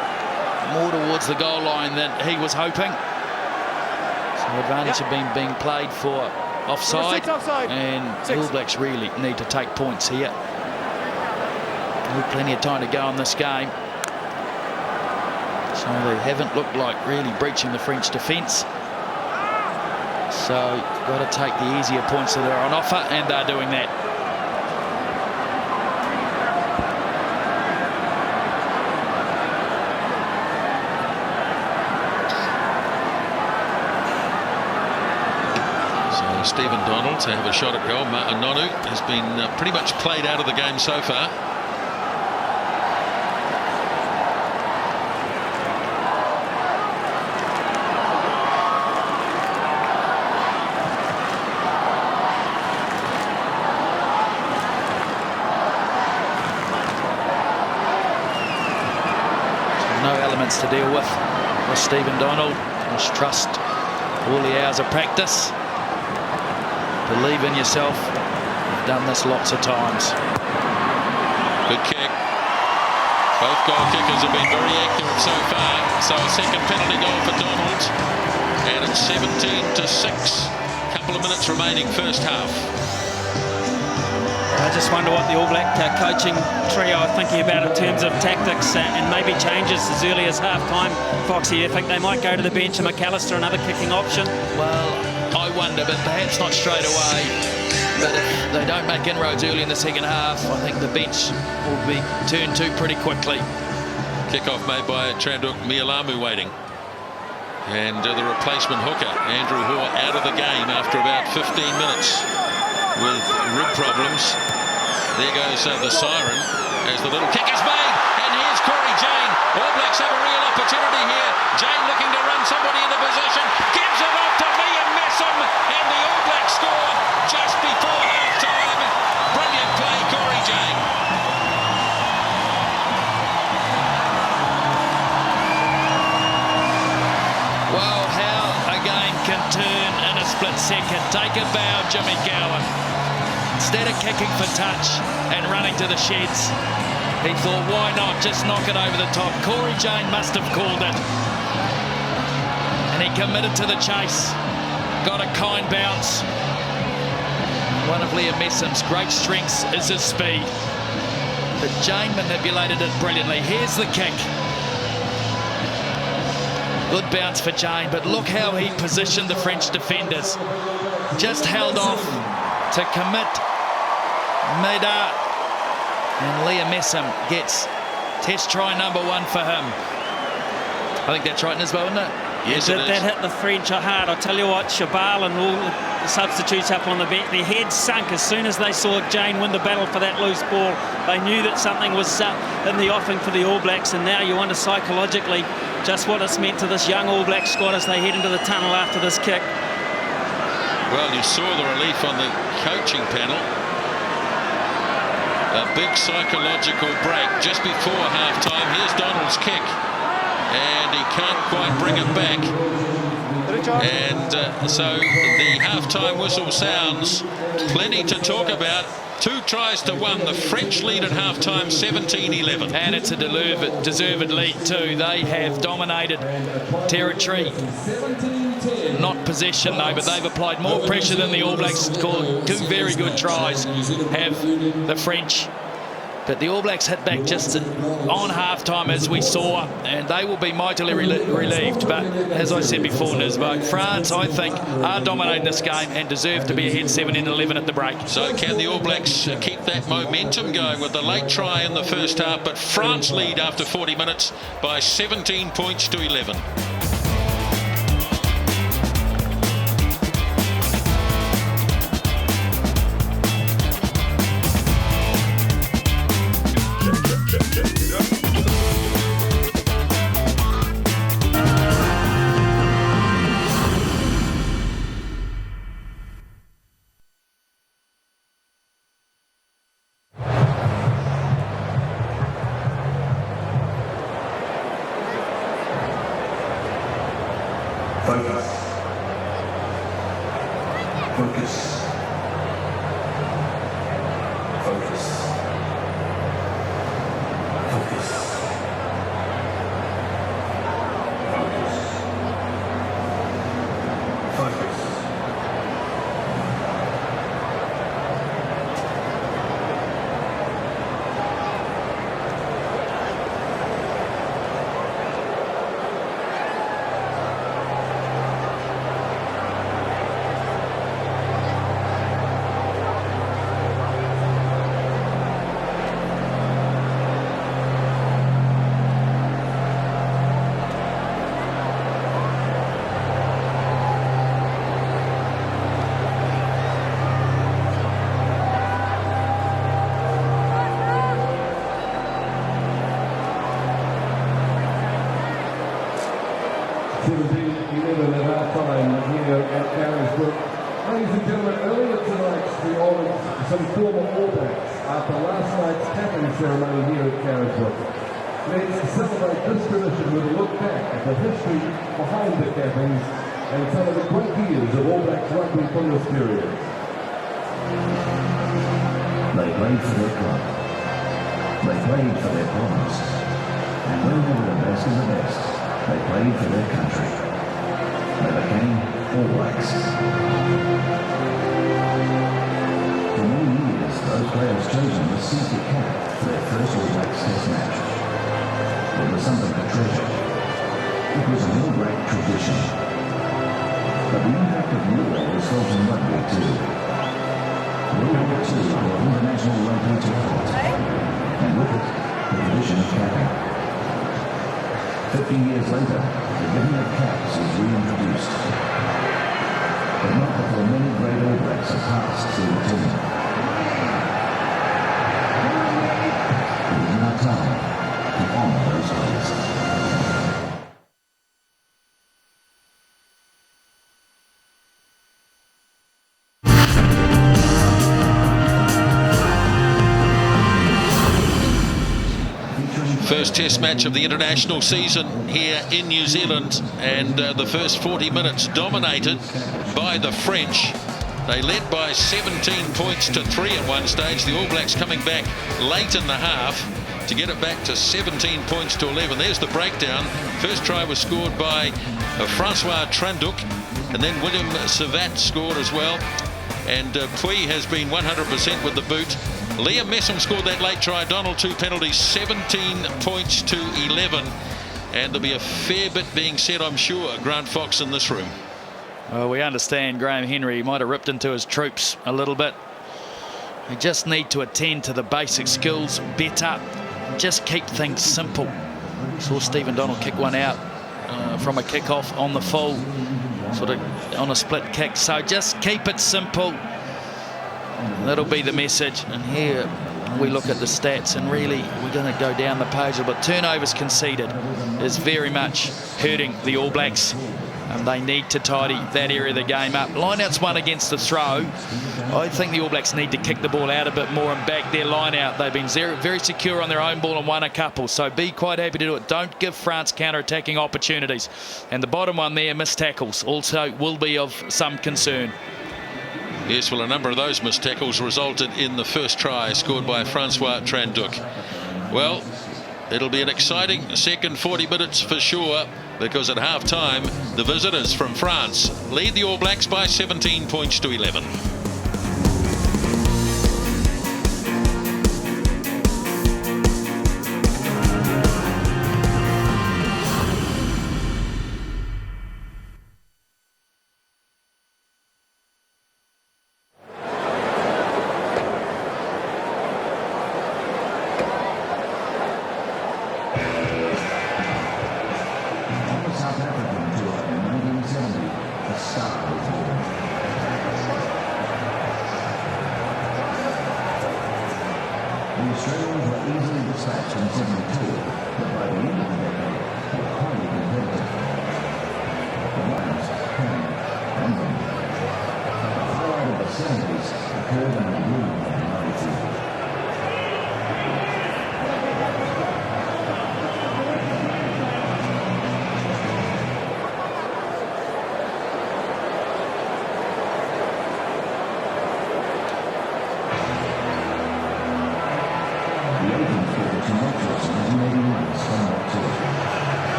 more towards the goal line than he was hoping. So advantage had been being played for offside, and the All Blacks really need to take points here. With plenty of time to go in this game. So they haven't looked like really breaching the French defence. So got to take the easier points that are on offer, and they're doing that. Stephen Donald to have a shot at goal. Nonu has been pretty much played out of the game so far. So no elements to deal with Stephen Donald. Just trust all the hours of practice. Believe in yourself. You've done this lots of times. Good kick. Both goal kickers have been very accurate so far. So a second penalty goal for Donald. And it's 17-6. Couple of minutes remaining first half. I just wonder what the All Black coaching trio are thinking about in terms of tactics and maybe changes as early as half-time. Foxy, you think they might go to the bench and McAllister another kicking option? Well, I wonder, but perhaps not straight away. But if they don't make inroads early in the second half, I think the bench will be turned to pretty quickly. Kick-off made by Carisbrook. Mialamu waiting. And the replacement hooker, Andrew Hoare, out of the game after about 15 minutes with rib problems. There goes the siren as the little kick is made. And here's Corey Jane. All Blacks have a real opportunity here. Jane looking to run somebody into position. Gives it off to Liam Messon. And the All Blacks score just before half-time. Brilliant play, Corey Jane. Well, how a game can turn in a split second. Take a bow, Jimmy Cowan. Instead of kicking for touch and running to the sheds, he thought, why not just knock it over the top? Corey Jane must have called it. And he committed to the chase. Got a kind bounce. One of Liam Messam's great strengths is his speed. But Jane manipulated it brilliantly. Here's the kick. Good bounce for Jane, but look how he positioned the French defenders. Just held off to commit Médard. And Liam Messam gets test try number 1 for him. I think that's right, Nisbo, isn't it? Yes, that hit the French hard. I'll tell you what, Chabal and all the substitutes up on the bench, their heads sunk as soon as they saw Jane win the battle for that loose ball. They knew that something was in the offing for the All Blacks, and now you wonder psychologically just what it's meant to this young All Black squad as they head into the tunnel after this kick. Well, you saw the relief on the coaching panel. A big psychological break just before half-time. Here's Donald's kick. And he can't quite bring it back. And so the half-time whistle sounds. Plenty to talk about. 2 tries to 1. The French lead at half-time, 17-11. And it's a deserved lead too. They have dominated territory. Not possession though, but they've applied more pressure than the All Blacks. Scored 2 very good tries, have the French. But the All Blacks hit back just on half-time, as we saw, and they will be mightily relieved. But as I said before, Nisbo, France, I think, are dominating this game and deserve to be ahead 17-11 at the break. So can the All Blacks keep that momentum going with the late try in the first half? But France lead after 40 minutes by 17 points to 11. Focus. Focus. Focus. Focus. Focus. Focus. At half-time here at Carisbrook. Ladies and gentlemen, earlier tonight we honoured some former All Blacks after last night's capping ceremony here at Carisbrook. Let's celebrate this tradition with a look back at the history behind the cappings and some of the great years of All Blacks rugby from this period. They played for their club. They played for their promise. And when they were the best of the best, they played for their country. They became All Blacks. For many years, those players chosen the senior cap for their first All Blacks Test match. It was something to treasure. It was an All Black tradition. But the impact of the war was felt in rugby too. World War II brought international rugby to a halt. And with it, the tradition of capping. 50 years later, the giving of caps is reintroduced. But not before many great All Blacks have passed through the team. It is now time to honour those players. First test match of the international season here in New Zealand, and the first 40 minutes dominated by the French. They led by 17 points to 3 at one stage. The All Blacks coming back late in the half to get it back to 17 points to 11. There's the breakdown. First try was scored by Francois Tranduc, and then William Savat scored as well. And Pui has been 100% with the boot. Liam Messam scored that late try. Donald, 2 penalties, 17 points to 11. And there'll be a fair bit being said, I'm sure, Grant Fox, in this room. Well, we understand Graham Henry might have ripped into his troops a little bit. We just need to attend to the basic skills better. Just keep things simple. Saw Stephen Donald kick one out from a kick-off on the full, sort of on a split kick. So just keep it simple. That'll be the message. And here we look at the stats, and really we're going to go down the page. But turnovers conceded is very much hurting the All Blacks. And they need to tidy that area of the game up. Lineout's one against the throw. I think the All Blacks need to kick the ball out a bit more and back their lineout. They've been very secure on their own ball and won a couple. So be quite happy to do it. Don't give France counter-attacking opportunities. And the bottom one there, missed tackles, also will be of some concern. Yes, well, a number of those missed tackles resulted in the first try scored by Francois Tranduc. Well, it'll be an exciting second 40 minutes for sure, because at half-time, the visitors from France lead the All Blacks by 17 points to 11.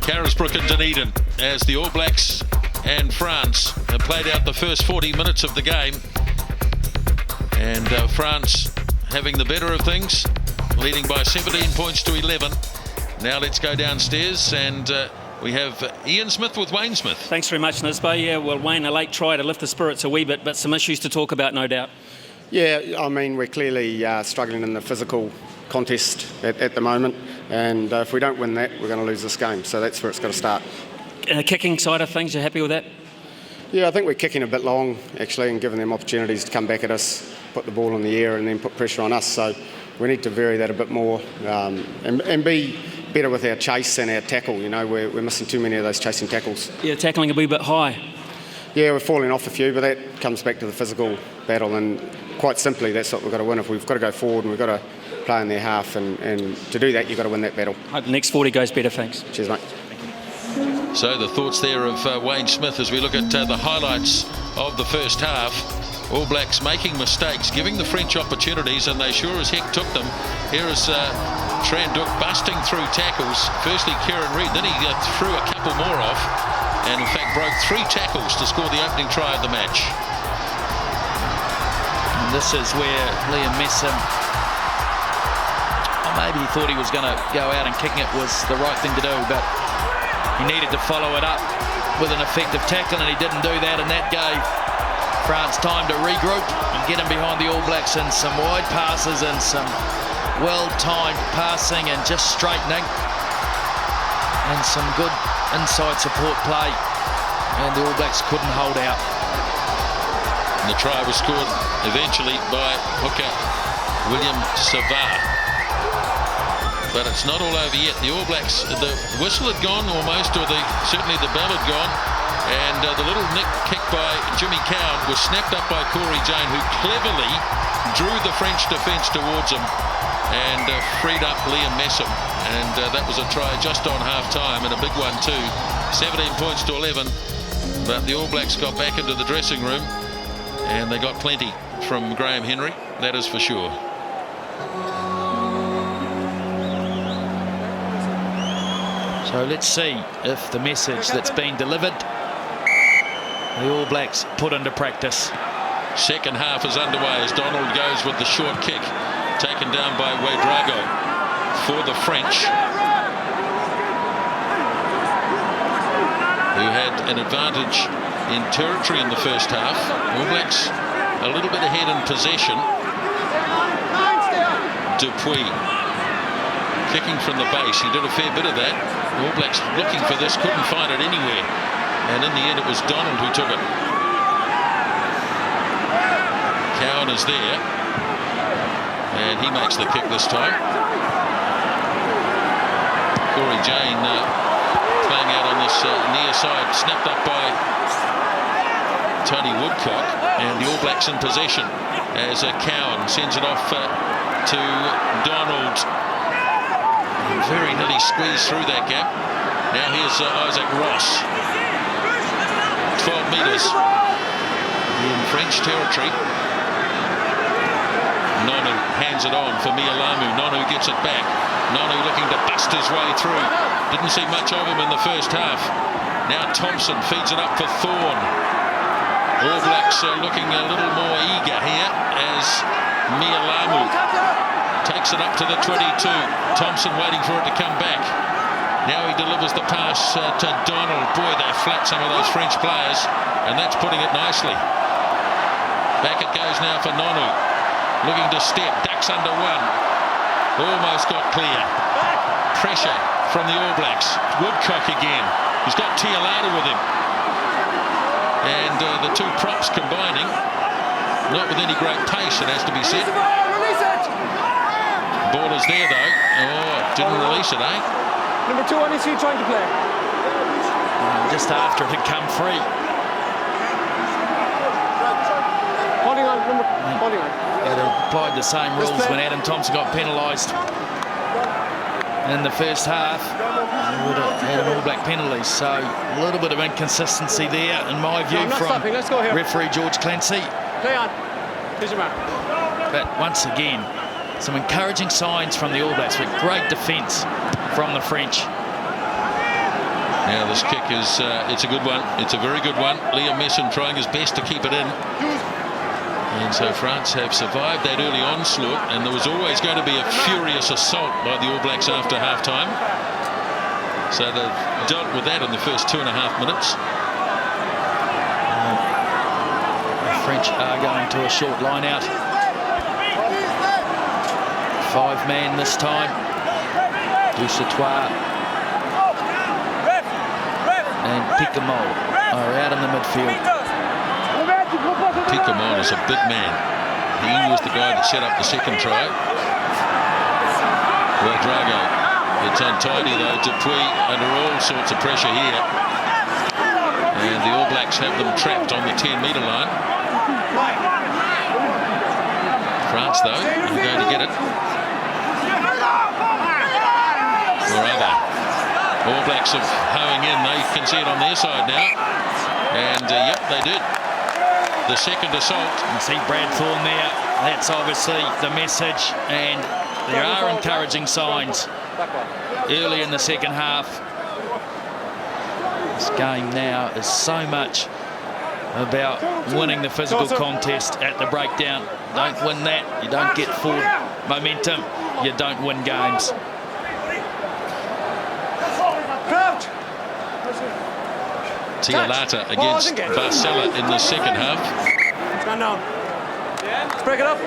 Carisbrook and Dunedin, as the All Blacks and France have played out the first 40 minutes of the game, and France having the better of things, leading by 17 points to 11. Now let's go downstairs, and we have Ian Smith with Wayne Smith. Thanks very much, Nisbo. Yeah, well, Wayne, a late try to lift the spirits a wee bit, but some issues to talk about, no doubt. Yeah, I mean, we're clearly struggling in the physical contest at the moment, and if we don't win that, we're going to lose this game. So that's where it's got to start. And the kicking side of things, you're happy with that? Yeah, I think we're kicking a bit long, actually, and giving them opportunities to come back at us, put the ball in the air and then put pressure on us. So we need to vary that a bit more and be better with our chase and our tackle. You know, we're missing too many of those chasing tackles. Yeah, tackling a wee bit high. yeah, we're falling off a few, but that comes back to the physical battle, and quite simply, that's what we've got to win. If we've got to go forward and we've got to play in their half, and to do that, you've got to win that battle. Hope the next 40 goes better, thanks. Cheers, mate. So the thoughts there of Wayne Smith as we look at the highlights of the first half. All Blacks making mistakes, giving the French opportunities, and they sure as heck took them. Here is Tranduc busting through tackles. Firstly, Kieran Reid, then he threw a couple more off, and in fact broke 3 tackles to score the opening try of the match. And this is where Liam Messam, maybe he thought he was going to go out and kicking it was the right thing to do, but he needed to follow it up with an effective tackle, and he didn't do that, and that gave France time to regroup and get him behind the All Blacks in some wide passes and some well-timed passing and just straightening and some good inside support play, and the All Blacks couldn't hold out. And the try was scored eventually by hooker William Savard. But it's not all over yet. The All Blacks, the whistle had gone almost, or certainly the bell had gone, and the little nick kick by Jimmy Cowan was snapped up by Corey Jane, who cleverly drew the French defence towards him and freed up Liam Messam. And that was a try just on half-time, and a big one too. 17 points to 11, but the All Blacks got back into the dressing room, and they got plenty from Graham Henry, that is for sure. So let's see if the message that's been delivered, the All Blacks put into practice. Second half is underway as Donald goes with the short kick, taken down by Ouedraogo for the French, who had an advantage in territory in the first half. All Blacks a little bit ahead in possession. Dupuis kicking from the base, he did a fair bit of that. All Blacks looking for this, couldn't find it anywhere, and in the end it was Donald who took it. Cowan is there, and he makes the kick this time. Corey Jane playing out on this near side, snapped up by Tony Woodcock, and the All Blacks in possession as Cowan sends it off to Donald. Very nearly squeezed through that gap. Now here's Isaac Ross. 12 metres in French territory. Nonu hands it on for Mialamu. Nonu gets it back. Nonu looking to bust his way through. Didn't see much of him in the first half. Now Thompson feeds it up for Thorne. All Blacks looking a little more eager here as Mialamu takes it up to the 22. Thompson waiting for it to come back. Now he delivers the pass to Donald. Boy, they flat some of those French players, and that's putting it nicely. Back it goes now for Nonu. Looking to step, ducks under one. Almost got clear. Pressure from the All Blacks. Woodcock again. He's got Tialata with him. And the two props combining. Not with any great pace, it has to be said. Ball is there though. Oh, didn't release it, eh? Number 2 on his feet trying to play. Just after it had come free. Holding on, holding on. They'd applied the same rules when Adam Thompson got penalised in the first half. They would have had an All Black penalty, so a little bit of inconsistency there, in my view, from referee George Clancy. Play on. Here's your mark. But once again, some encouraging signs from the All Blacks, with great defence from the French. Now this kick is, it's a good one. It's a very good one. Liam Messam trying his best to keep it in. And so France have survived that early onslaught, and there was always going to be a furious assault by the All Blacks after half-time. So they've dealt with that in the first 2.5 minutes. The French are going to a short line out. 5-man this time. Dusatoir and Picamol are out in the midfield. Picamol is a big man. He was the guy that set up the second try. Ouedraogo, it's untidy though. Dupuis under all sorts of pressure here. And the All Blacks have them trapped on the 10-metre line. France, though, are going to get it. Or are they? All Blacks are hoeing in. They can see it on their side now. And, yep, they did. The second assault. You see Brad Thorne there. That's obviously the message. And there are encouraging signs early in the second half. This game now is so much about winning the physical contest at the breakdown. Don't win that, you don't get forward momentum, you don't win games. Tialata against Barcella in the second half. It's gone down. Let's break it up.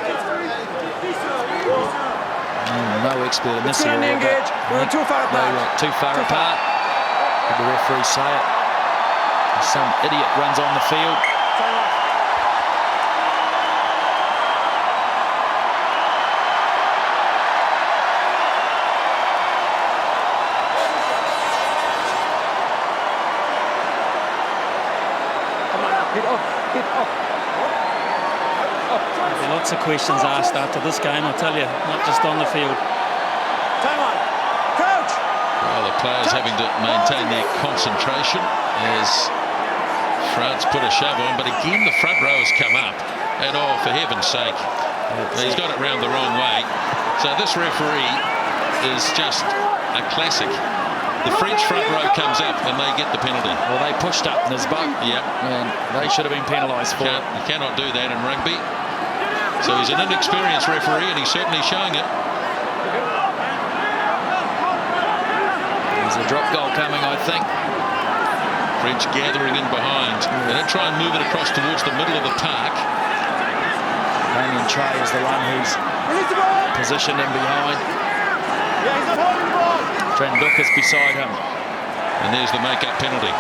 No expert in this Let's area. engage. We're too far apart. Too far apart. Did the referee say it? Some idiot runs on the field. There'll be lots of questions asked after this game, I tell you, not just on the field. Time on. Crouch. Well, the players having to maintain their concentration as France put a shove on, but again the front row has come up. And oh, for heaven's sake, he's got it round the wrong way. So this referee is just a classic. The French front row comes up and they get the penalty. Well, they pushed up in his boat. Yep. And they should have been penalised for it. You cannot do that in rugby. So he's an inexperienced referee and he's certainly showing it. There's a drop goal coming, I think. French gathering in behind. They don't try and move it across towards the middle of the park. Damien Trey is the one who's positioned in behind. Trent Lucas beside him. And there's the make-up penalty.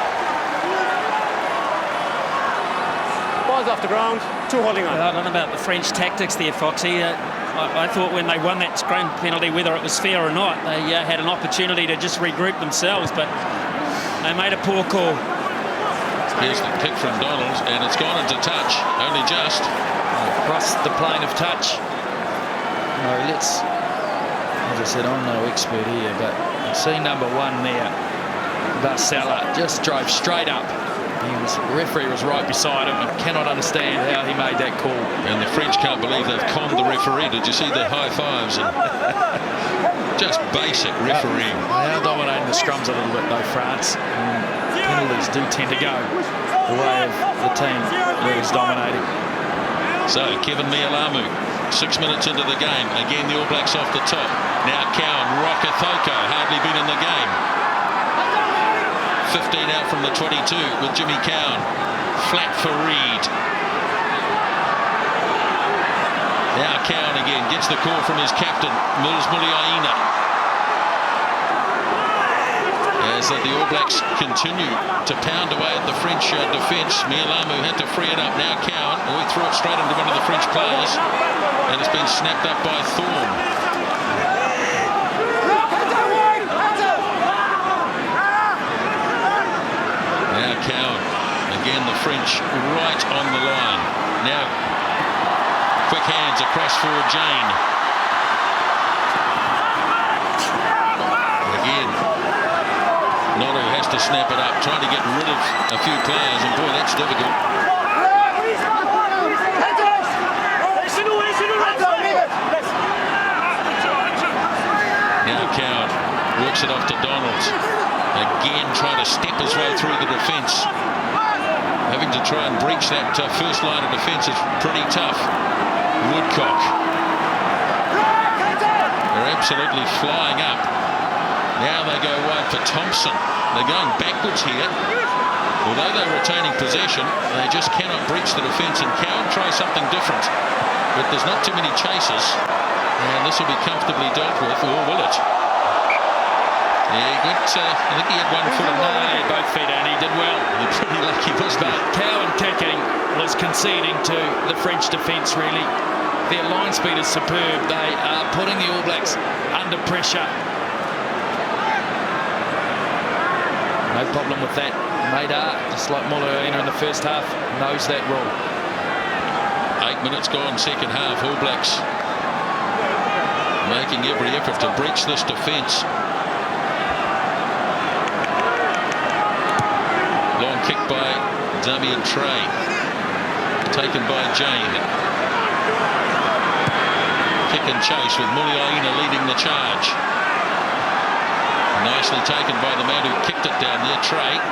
Ball's off the ground. Two holding on. I don't know about the French tactics there, Foxy. I thought when they won that scrum penalty, whether it was fair or not, they had an opportunity to just regroup themselves, but they made a poor call. Here's the kick from Donald, and it's gone into touch, only just. Across the plane of touch. No, let's, as I said, I'm no expert here, but you see number one there, Barcella, just drove straight up. The referee was right beside him and cannot understand how he made that call. And the French can't believe they've conned the referee. Did you see the high fives? And just basic refereeing. They are dominating the scrums a little bit though, France. Penalties do tend to go the way of the team that is dominating. So Kevin Mialamu, 6 minutes into the game. Again the All Blacks off the top. Now Cowan, Rokethoko, hardly been in the game. 15 out from the 22 with Jimmy Cowan. Flat for Reid. Now Cowan again gets the call from his captain, Mills Muliaina. As the All Blacks continue to pound away at the French defence. Mialamu had to free it up. Now Cowan, he threw it straight into one of the French players. And it's been snapped up by Thorne. Cowan, again the French right on the line. Now quick hands across for Jane. Again Nolu has to snap it up, trying to get rid of a few players, and boy, that's difficult. Now Cowan works it off to Donald. Again trying to step his way through the defence. Having to try and breach that first line of defence is pretty tough. Woodcock. They're absolutely flying up. Now they go wide for Thompson. They're going backwards here. Although they're retaining possession, they just cannot breach the defence, and Cowan tries something different. But there's not too many chasers, and this will be comfortably dealt with, or will it? Yeah, good. I think he had 1 foot. No, both feet, and he did well. You're pretty lucky, wasn't it? Cowan kicking was conceding to the French defence, really. Their line speed is superb. They are putting the All Blacks under pressure. No problem with that. Maida, just like Moleina in the first half, knows that rule. 8 minutes gone, second half. All Blacks making every effort to breach this defence. Long kick by Damien Trey, taken by Jane. Kick and chase with Moleina leading the charge. Nicely taken by the man who kicked it down there, Trey.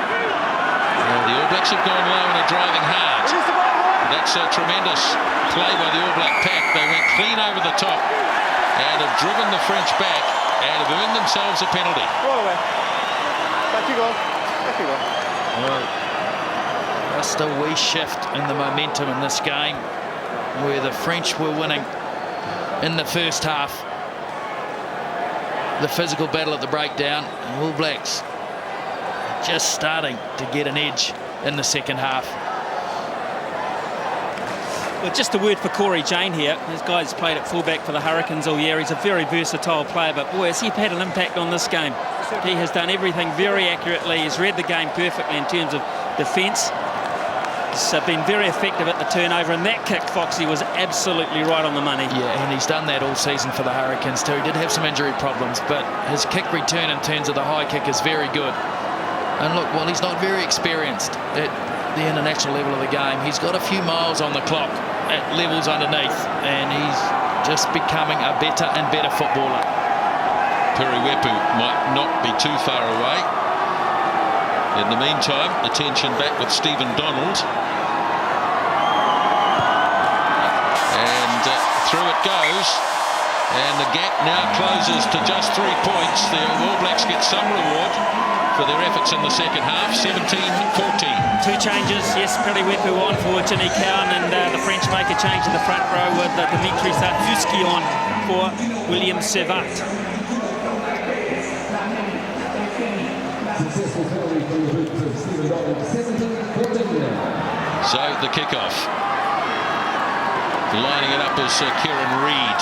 The All Blacks have gone low and are driving hard. That's a tremendous play by the All Black pack. They went clean over the top and have driven the French back and have earned themselves a penalty. Roll away. Back you go. Back you go. Well, just a wee shift in the momentum in this game, where the French were winning in the first half. The physical battle at the breakdown, and All Blacks just starting to get an edge in the second half. Well, just a word for Corey Jane here. This guy's played at fullback for the Hurricanes all year. He's a very versatile player, but boy, has he had an impact on this game. He has done everything very accurately. He's read the game perfectly in terms of defence. He's been very effective at the turnover, and that kick, Foxy, was absolutely right on the money. Yeah, and he's done that all season for the Hurricanes too. He did have some injury problems, but his kick return in terms of the high kick is very good. And look, while he's not very experienced at the international level of the game, he's got a few miles on the clock at levels underneath, and he's just becoming a better and better footballer. Periwepu might not be too far away. In the meantime, attention back with Stephen Donald. And through it goes. And the gap now closes to just 3 points. The All Blacks get some reward for their efforts in the second half. 17-14. Two changes. Yes, Periwepu on for Ginny Cowan, and the French make a change in the front row with Dimitri Sarfuski on for William Servat. So the kickoff. Lining it up is Kieran Reid.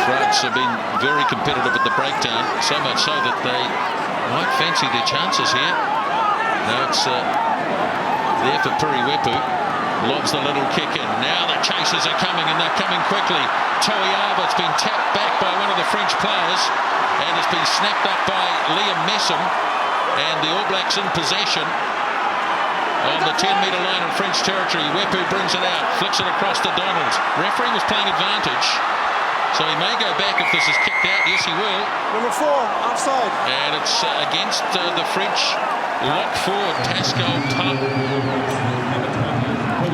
France have been very competitive at the breakdown, so much so that they might fancy their chances here. Now it's there for Periwepu. Lobs the little kick in. Now the chasers are coming, and they're coming quickly. Toiava's been tapped back by one of the French players and has been snapped up by Liam Messam, and the All Blacks in possession on the 10-metre line in French territory. Wepu brings it out, flicks it across to Donald. Referee was playing advantage, so he may go back if this is kicked out. Yes, he will. Number 4, offside. And it's against the French lock forward, Pascal Tubb.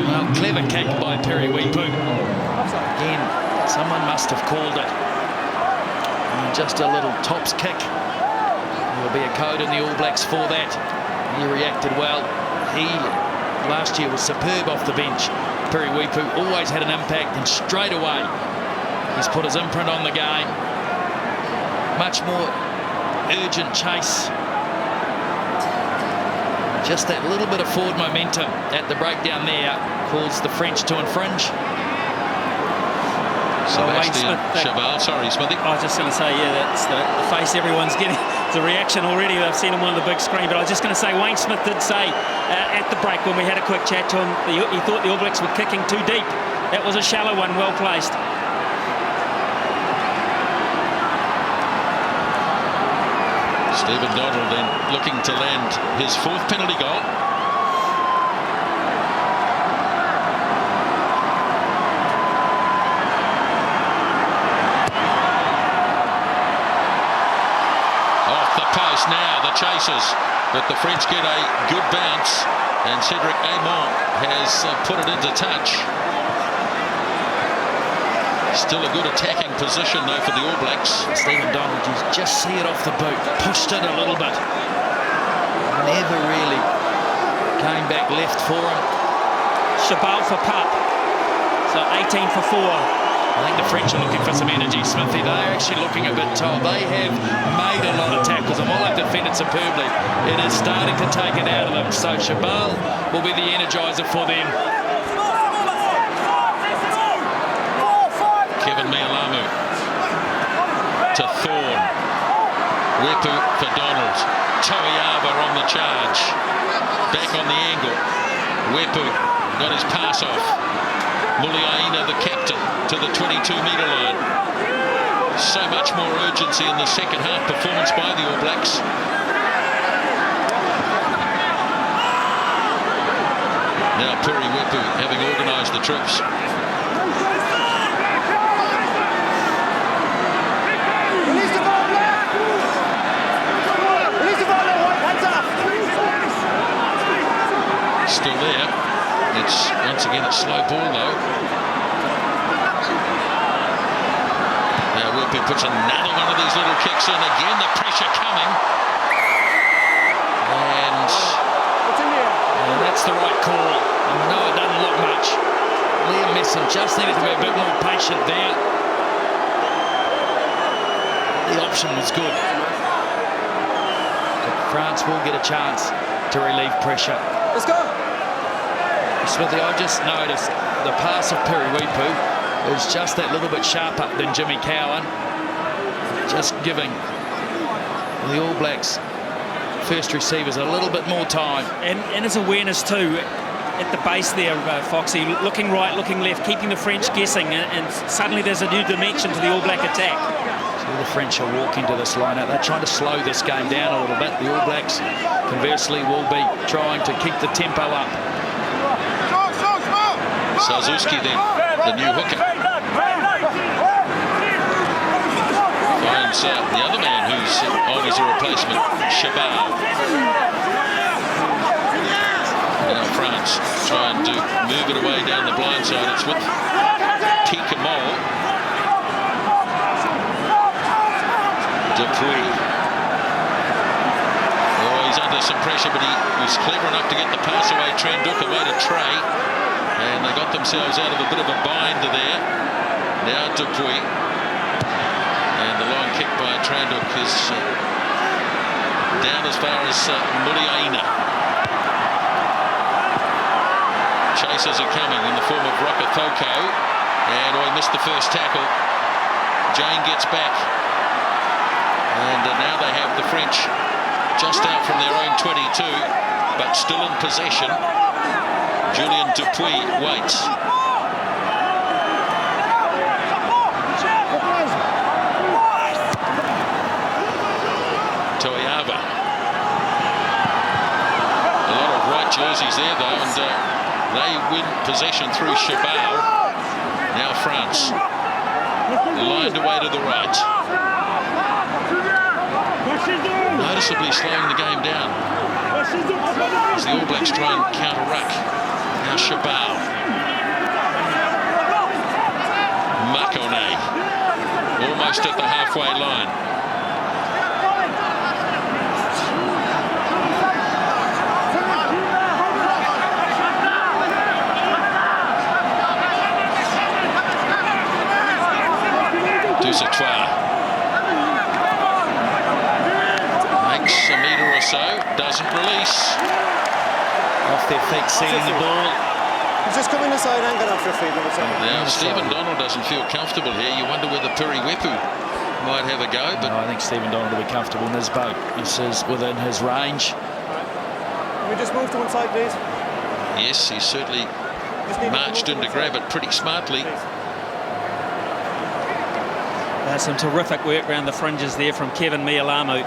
Well, clever kick by Periwepu. Again, someone must have called it. And just a little tops kick. There'll be a code in the All Blacks for that. He reacted well. He, last year, was superb off the bench. Periwepu always had an impact, and straight away he's put his imprint on the game. Much more urgent chase. Just that little bit of forward momentum at the breakdown there caused the French to infringe. Sebastian Chaval, sorry, Smithy. I was just going to say, yeah, that's the face everyone's getting. It's a reaction already. I've seen him on the big screen, but I was just going to say, Wayne Smith did say at the break when we had a quick chat to him, he thought the All Blacks were kicking too deep. That was a shallow one, well placed. Stephen Donald then looking to land his 4th penalty goal. Off the post now, the chasers, but the French get a good bounce, and Cedric Aymon has put it into touch. Still a good attacking position though for the All Blacks. Stephen Donald, you just see it off the boot, pushed it a little bit. Never really came back left for him. Chabal for Pup. So 18 for 4. I think the French are looking for some energy, Smithy. They're actually looking a bit tired. They have made a lot of tackles, and while they've defended superbly, it is starting to take it out of them. So Chabal will be the energiser for them. Kevin Mialamu to Thorne. Wepu for Donald. Toiava on the charge. Back on the angle. Wepu got his pass off. Muliaina, the captain, to the 22-metre line. So much more urgency in the second half performance by the All Blacks. Now Puri Wepu having organised the troops. Still there. It's once again a slow ball though. Now Wepu puts another one of these little kicks in. Again the pressure coming. And that's the right call. I know it doesn't look much. Liam Messon just needed to be a bit more patient there. The option was good. But France will get a chance to relieve pressure. Let's go. Smithy, I just noticed the pass of Piri Wepu is just that little bit sharper than Jimmy Cowan. Just giving the All Blacks first receivers a little bit more time. And his awareness too at the base there, Foxy, looking right, looking left, keeping the French guessing, and suddenly there's a new dimension to the All Black attack. So the French are walking to this line out. They're trying to slow this game down a little bit. The All Blacks, conversely, will be trying to keep the tempo up. Sazuski then, the new hooker. Finds the other man who's on as a replacement, Chabal. Now France trying to move it away down the blind side. It's with Tikamol. Dupuis. Oh, he's under some pressure, but he was clever enough to get the pass away. Tranduk away to Trey. And they got themselves out of a bit of a bind there. Now Dupuis. And the long kick by Tranduk is down as far as Muliaina. Chasers are coming in the form of Rokotoko. And he missed the first tackle. Jane gets back. And now they have the French just out from their own 22, but still in possession. Julien Dupuis waits. Toiava. A lot of white jerseys there though, and they win possession through Chabal. Now France. Lined away to the right. Noticeably slowing the game down as the All Blacks try and counter-ruck. Now Chabal. Makone. Almost at the halfway line. Dusatoir. Makes a metre or so, doesn't release. Off their feet, sealing the ball. He's just coming inside and get off your feet. Now, Stephen Donald doesn't feel comfortable here. You wonder whether Piri Wepu might have a go. But no, I think Stephen Donald will be comfortable in this boat. This is within his range. Can we just move to one side, please? Yes, he certainly marched in to grab it pretty smartly. Some terrific work around the fringes there from Kevin Mialamu.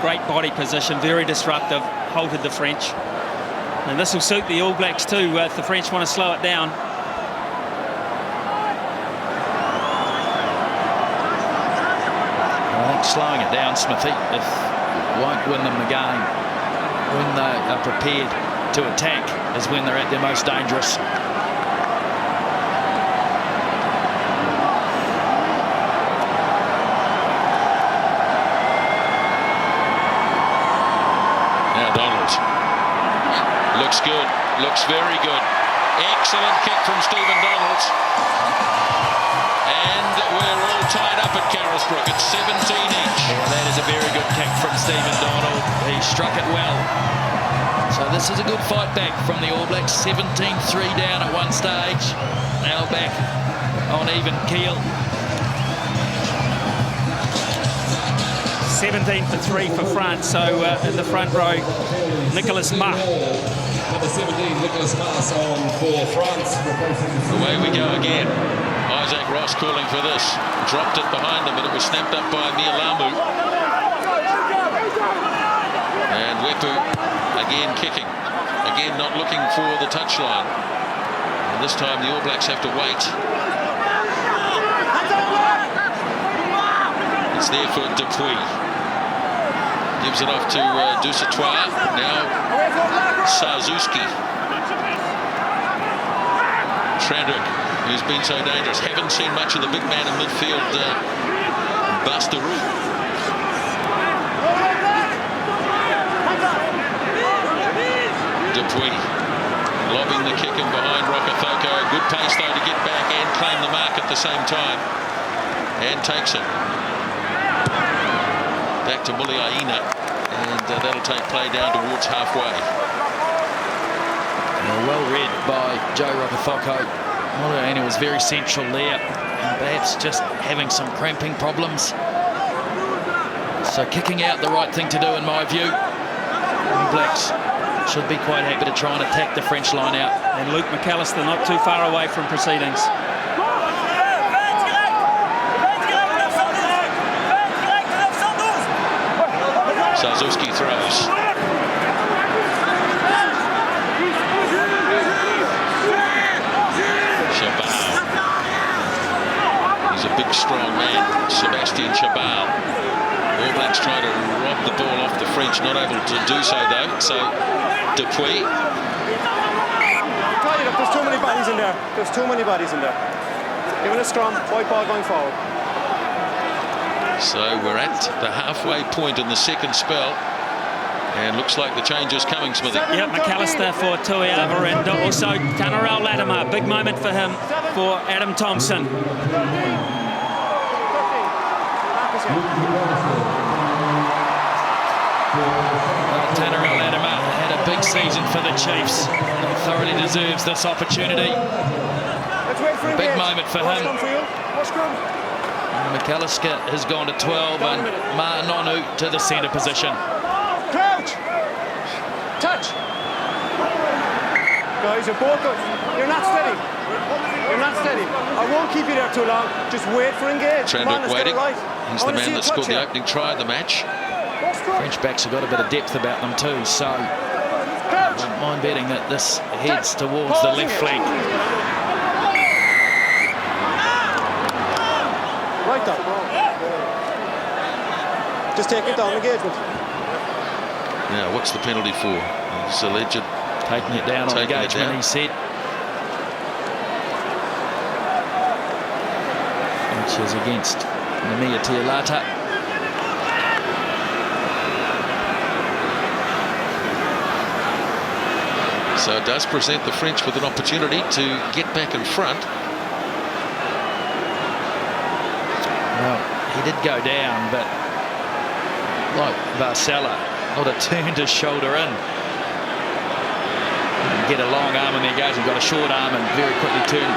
Great body position, very disruptive, halted the French. And this will suit the All Blacks too if the French want to slow it down. I think slowing it down, Smithy, won't win them the game. When they are prepared to attack is when they're at their most dangerous. Looks good, looks very good. Excellent kick from Stephen Donald. And we're all tied up at Carisbrook. It's 17 each. Yeah, that is a very good kick from Stephen Donald. He struck it well. So this is a good fight back from the All Blacks. 17-3 down at one stage. Now back on even keel. 17 for 3 for France. So in the front row, Nicolas Ma. Number 17, Nicolas Mas on for France. Away we go again. Isaac Ross calling for this. Dropped it behind him, but it was snapped up by Mialamu. And Wepu again kicking. Again not looking for the touchline. And this time the All Blacks have to wait. It's there for Dupuis. Gives it off to Dusatois. Now Sazuski. Tranduk, who's been so dangerous. Haven't seen much of the big man in midfield, Bastarou. Dupuis lobbing the kick in behind Rokafoko. Good pace though to get back and claim the mark at the same time. And takes it. Back to Muliaina. And that'll take play down towards halfway. Well read by Joe Rokafoko. Muliaina was very central there. And perhaps just having some cramping problems. So kicking out the right thing to do in my view. The Blacks should be quite happy to try and attack the French line out. And Luke McAllister not too far away from proceedings. Sazuski throws. Chabal. He's a big strong man, Sebastian Chabal. All Blacks try to rob the ball off the French, not able to do so though. So Dupuis. There's too many bodies in there. There's too many bodies in there. Given a scrum, white ball going forward. So we're at the halfway point in the second spell. And looks like the change is coming, Smithy. Yep, McAllister for Tuiava and also Tanarel Latimer. Big moment for him, for Adam Thompson. Tanarel Latimer had a big season for the Chiefs. He thoroughly deserves this opportunity. Big moment for him. McAllister has gone to 12 and Ma'anonu to the centre position. Crouch! Touch! Guys, you're both good. You're not steady. You're not steady. I won't keep you there too long. Just wait for engage. Tranduk waiting. Right. He's the man that scored the opening try of the match. French backs have got a bit of depth about them too, so I don't mind betting that this heads towards the left flank. Right up. Just take it down, engagement. Now, what's the penalty for? It's alleged. Taking it down on engagement, he said. Which is against Nemia Tialata. So it does present the French with an opportunity to get back in front. Well, he did go down, but like Varcella, not have turned his shoulder in. Get a long arm and there goes. He got a short arm and very quickly turned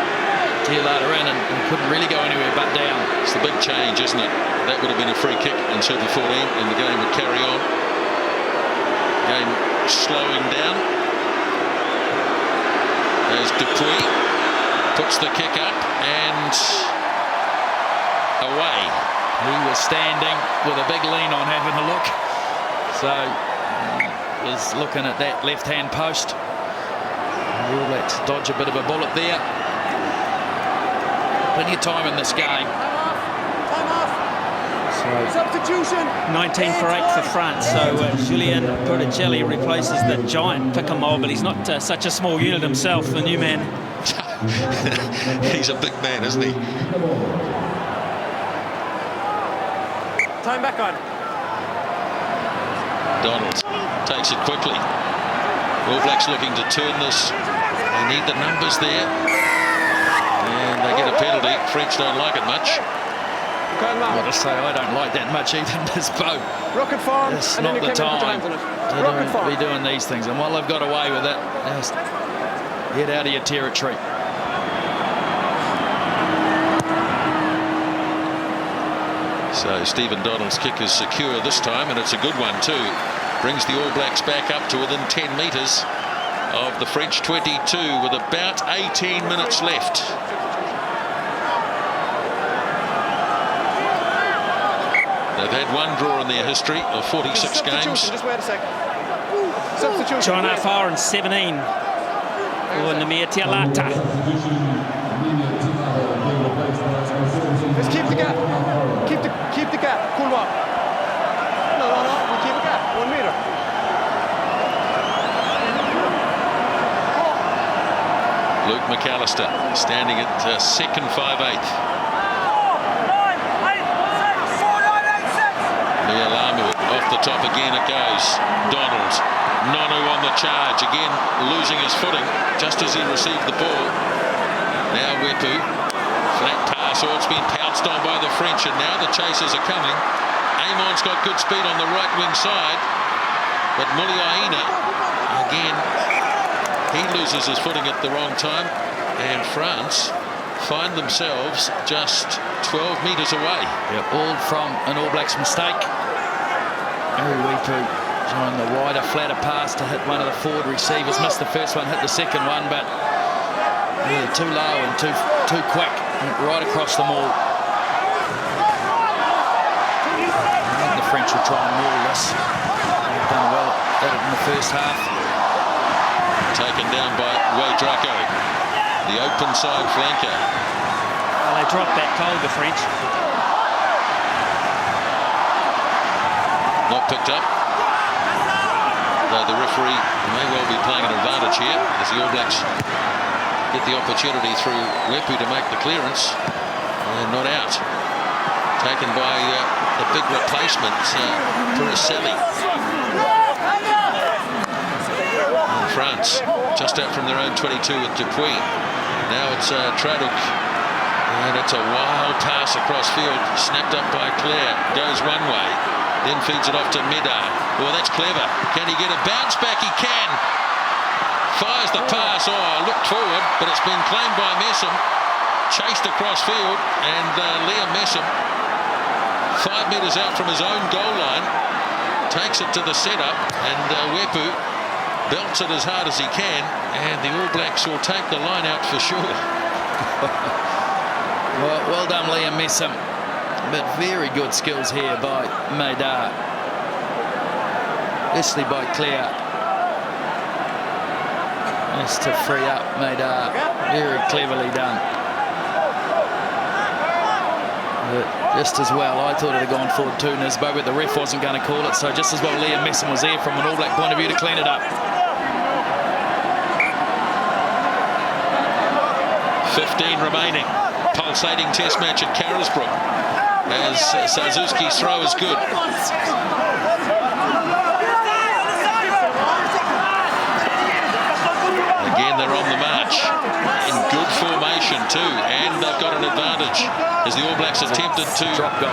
Tialata in and couldn't really go anywhere but down. It's the big change, isn't it? That would have been a free kick in Super 14 and the game would carry on. Game slowing down. As Dupuis puts the kick up and away. He was standing with a big lean on having a look. So was looking at that left-hand post. The All Blacks dodge a bit of a bullet there. Plenty of time in this game. Substitution. 19 for 8 for France. So Julien Botticelli replaces the giant Picamol, but he's not such a small unit himself, the new man. He's a big man, isn't he? Time back on. Donald takes it quickly. All Blacks looking to turn this. They need the numbers there. And they get a penalty. French don't like it much. I've got to say, I don't like that much either, this boat. Rocket farm. It's not the time to be doing these things. And while they've got away with it, just get out of your territory. So Stephen Donald's kick is secure this time, and it's a good one too. Brings the All Blacks back up to within 10 metres of the French 22 with about 18 minutes left. They've had one draw in their history of 46 games. Just wait a second. Substitution. John Afar and 17 for Namir Tialata. Let's keep the gap. Keep the gap. Cool one. No. We keep a gap. 1 metre. Luke McAllister standing at second 5/8. Lamu off the top again it goes. Donald. Nonu on the charge again, losing his footing just as he received the ball. Now Wepu. Flat pass, it's been pounced on by the French, and now the chasers are coming. Amon's got good speed on the right wing side, but Muliaina again, he loses his footing at the wrong time, and France find themselves just 12 metres away. Yep, all from an All Blacks mistake. Wepu trying the wider, flatter pass to hit one of the forward receivers. Missed the first one, hit the second one, but really too low and too quick, right across them all. I think the French will try and maul this. They've done well at it in the first half. Taken down by Wadrako, the open side flanker. Well, they dropped that cold, the French. Not picked up. Though the referee may well be playing an advantage here as the All Blacks get the opportunity through Wepu to make the clearance. And not out. Taken by the big replacement, Puricelli. France just out from their own 22 with Dupuis. Now it's Traduc. And it's a wild pass across field. Snapped up by Clare. Goes one way. Then feeds it off to Medar. Oh, that's clever. Can he get a bounce back? He can. Fires the pass. Oh, looked forward, but it's been claimed by Messam. Chased across field, and Liam Messam, 5 metres out from his own goal line, takes it to the setup, and Wepu belts it as hard as he can, and the All Blacks will take the line out for sure. Well done, Liam Messam. But very good skills here by Medar. Especially by Clare. Just to free up Medar. Very cleverly done. But just as well, I thought it had gone forward to Nisbo, but the ref wasn't going to call it, so just as well Liam Messam was there from an All Black point of view to clean it up. 15 remaining. Pulsating test match at Carisbrook. As Suzuki's throw is good. Again, they're on the march. In good formation too. And they've got an advantage as the All Blacks attempted to drop goal.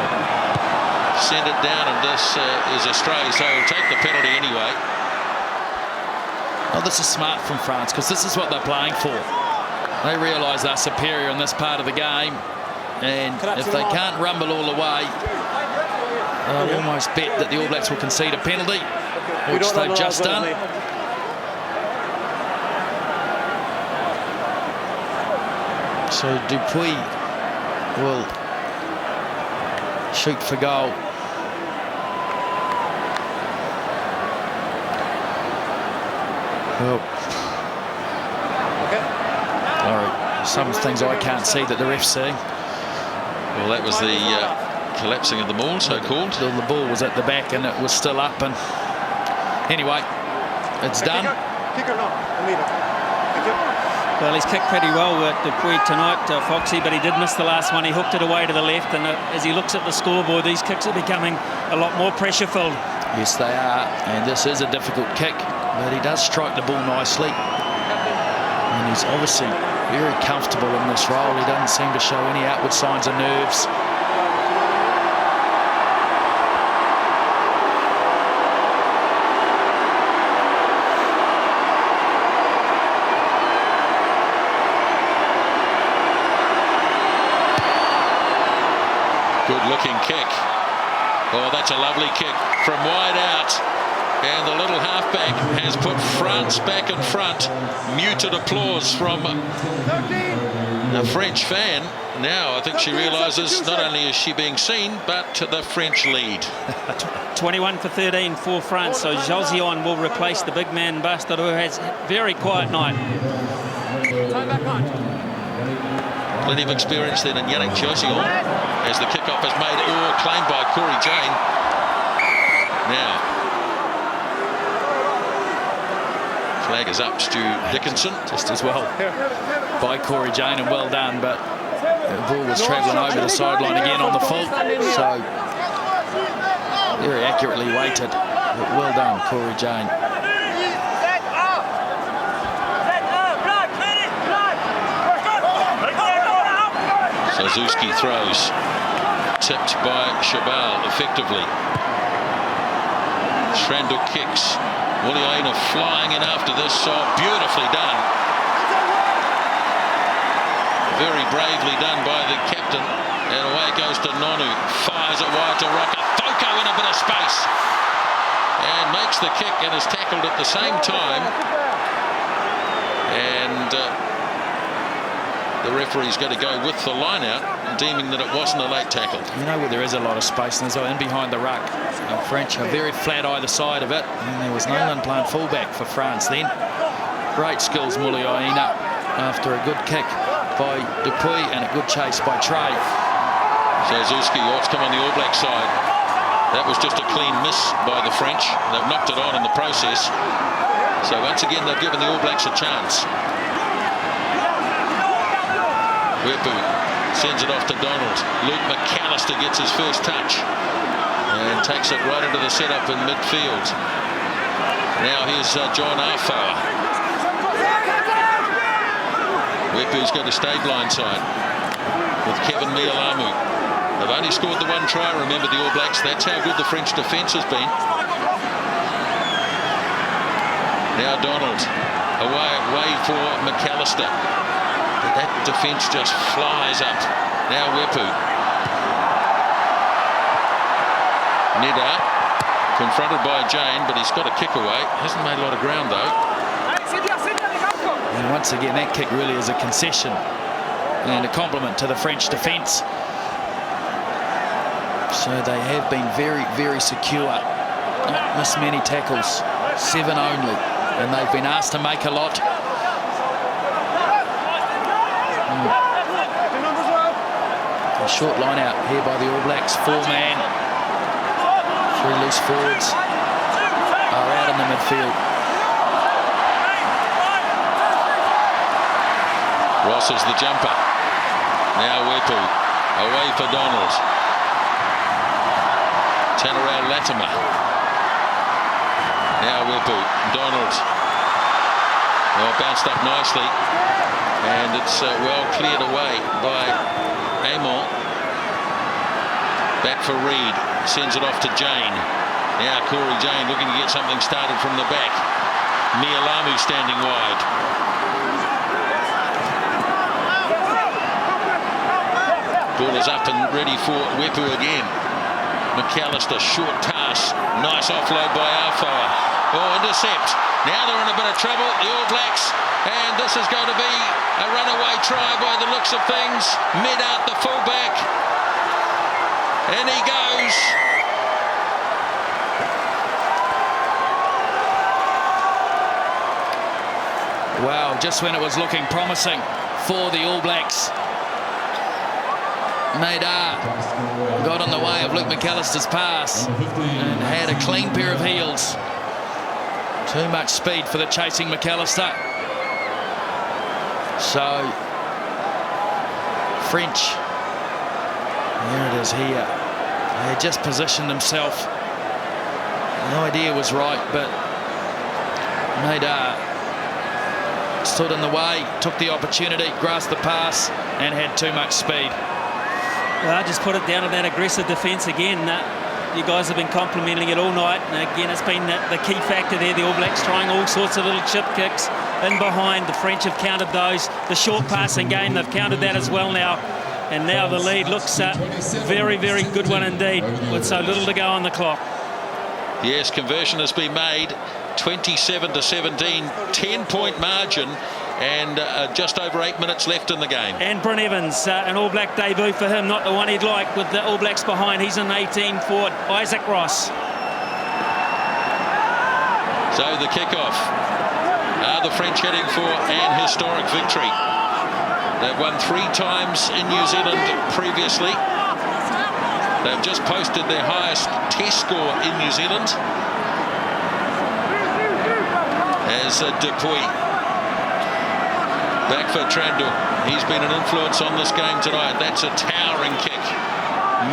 Send it down, and this is a stray, so take the penalty anyway. Well, this is smart from France, because this is what they're playing for. They realise they're superior in this part of the game. And if they can't rumble all the way, I'll almost bet that the All Blacks will concede a penalty, which they've just done. So Dupuis will shoot for goal. Well, some things I can't see that the ref's seeing. Well, that was the collapsing of the maul, so-called. The ball was at the back and it was still up. And anyway, it's done. Well, he's kicked pretty well with Dupuis tonight, Foxy, but he did miss the last one. He hooked it away to the left, and as he looks at the scoreboard, these kicks are becoming a lot more pressure-filled. Yes, they are, and this is a difficult kick, but he does strike the ball nicely. And he's obviously very comfortable in this role. He doesn't seem to show any outward signs of nerves. Good looking Looking kick. Oh, that's a lovely kick from wide out. And the little halfback has put France back in front. Muted applause from a French fan. Now I think she realises not only is she being seen, but the French lead. 21 for 13 for France. So Josion will replace the big man Bastard, who has a very quiet night. Plenty of experience then in Yannick Josion as the kickoff is made, all claimed by Corey Jane. Now, flag is up. Stu Dickinson just as well by Corey Jane, and well done, but the ball was travelling over the sideline again on the full, so very accurately weighted, but well done, Corey Jane. Suzuki throws, tipped by Chabal effectively. Shranduk kicks. Muliaina flying in after this, so beautifully done. Very bravely done by the captain. And away it goes to Nonu. Fires it wide to Rocker. Foko in a bit of space. And makes the kick and is tackled at the same time. And the referee's going to go with the line out, deeming that it wasn't a late tackle. You know where there is a lot of space, and there's in behind the ruck. The French are very flat either side of it, and there was no one playing fullback for France then. Great skills, Muliaina, after a good kick by Dupuy and a good chase by Trey. Suzuki wants to come on the All Black side. That was just a clean miss by the French. They've knocked it on in the process. So once again, they've given the All Blacks a chance. Wepu sends it off to Donald. Luke McAllister gets his first touch and takes it right into the setup in midfield. Now here's John Afoa. Wepu's got to stay blindside with Kevin Mialamu. They've only scored the one try, remember, the All Blacks. That's how good the French defence has been. Now Donald away for McAllister. But that defence just flies up. Now Wepu. Nida confronted by Jane, but he's got a kick away. Hasn't made a lot of ground though. And once again, that kick really is a concession and a compliment to the French defence. So they have been very, very secure. Not missed many tackles, 7 only, and they've been asked to make a lot. A short line out here by the All Blacks, 4-man. 3 loose forwards are out in the midfield. Ross is the jumper. Now Wepu away for Donald. Tanarau Latimer. Now Wepu. Donald. Oh, bounced up nicely. And it's well cleared away by Amon. Back for Reid. Sends it off to Jane. Now Corey Jane looking to get something started from the back. Mialamu standing wide. Ball is up and ready for Wepu again. McAllister, short pass. Nice offload by Afoa. Oh, intercept. Now they're in a bit of trouble, the All Blacks. And this is going to be a runaway try by the looks of things. Mid out the fullback. And he goes. Wow, just when it was looking promising for the All Blacks, Nadar got in the way of Luke McAllister's pass and had a clean pair of heels. Too much speed for the chasing McAllister. So, French, here it is here. They had just positioned himself. The idea was right, but Nadar stood in the way, took the opportunity, grasped the pass, and had too much speed. Well, just put it down to that aggressive defence again. You guys have been complimenting it all night. And again, it's been the key factor there. The All Blacks trying all sorts of little chip kicks in behind. The French have countered those. The short passing game, they've countered that as well now. And now the lead looks very, very good one indeed, with so little to go on the clock. Yes, conversion has been made. 27-17, 10-point margin, and just over 8 minutes left in the game. And Bryn Evans, an All Black debut for him, not the one he'd like with the All Blacks behind. He's in 18 for Isaac Ross. So the kickoff. Are the French heading for an historic victory? They've won 3 times in New Zealand previously. They've just posted their highest test score in New Zealand. As Dupuy back for Tranduk. He's been an influence on this game tonight. That's a towering kick.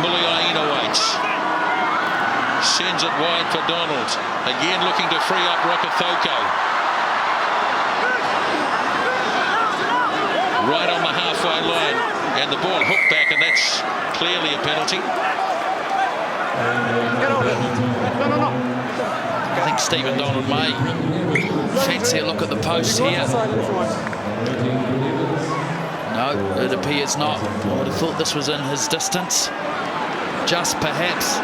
Muliaina waits. Sends it wide for Donald. Again looking to free up Rokithoko. Right on the halfway line. And the ball hooked back, and that's clearly a penalty. I think Stephen Donald may fancy a look at the post here. No, it appears not. I would have thought this was in his distance. Just perhaps.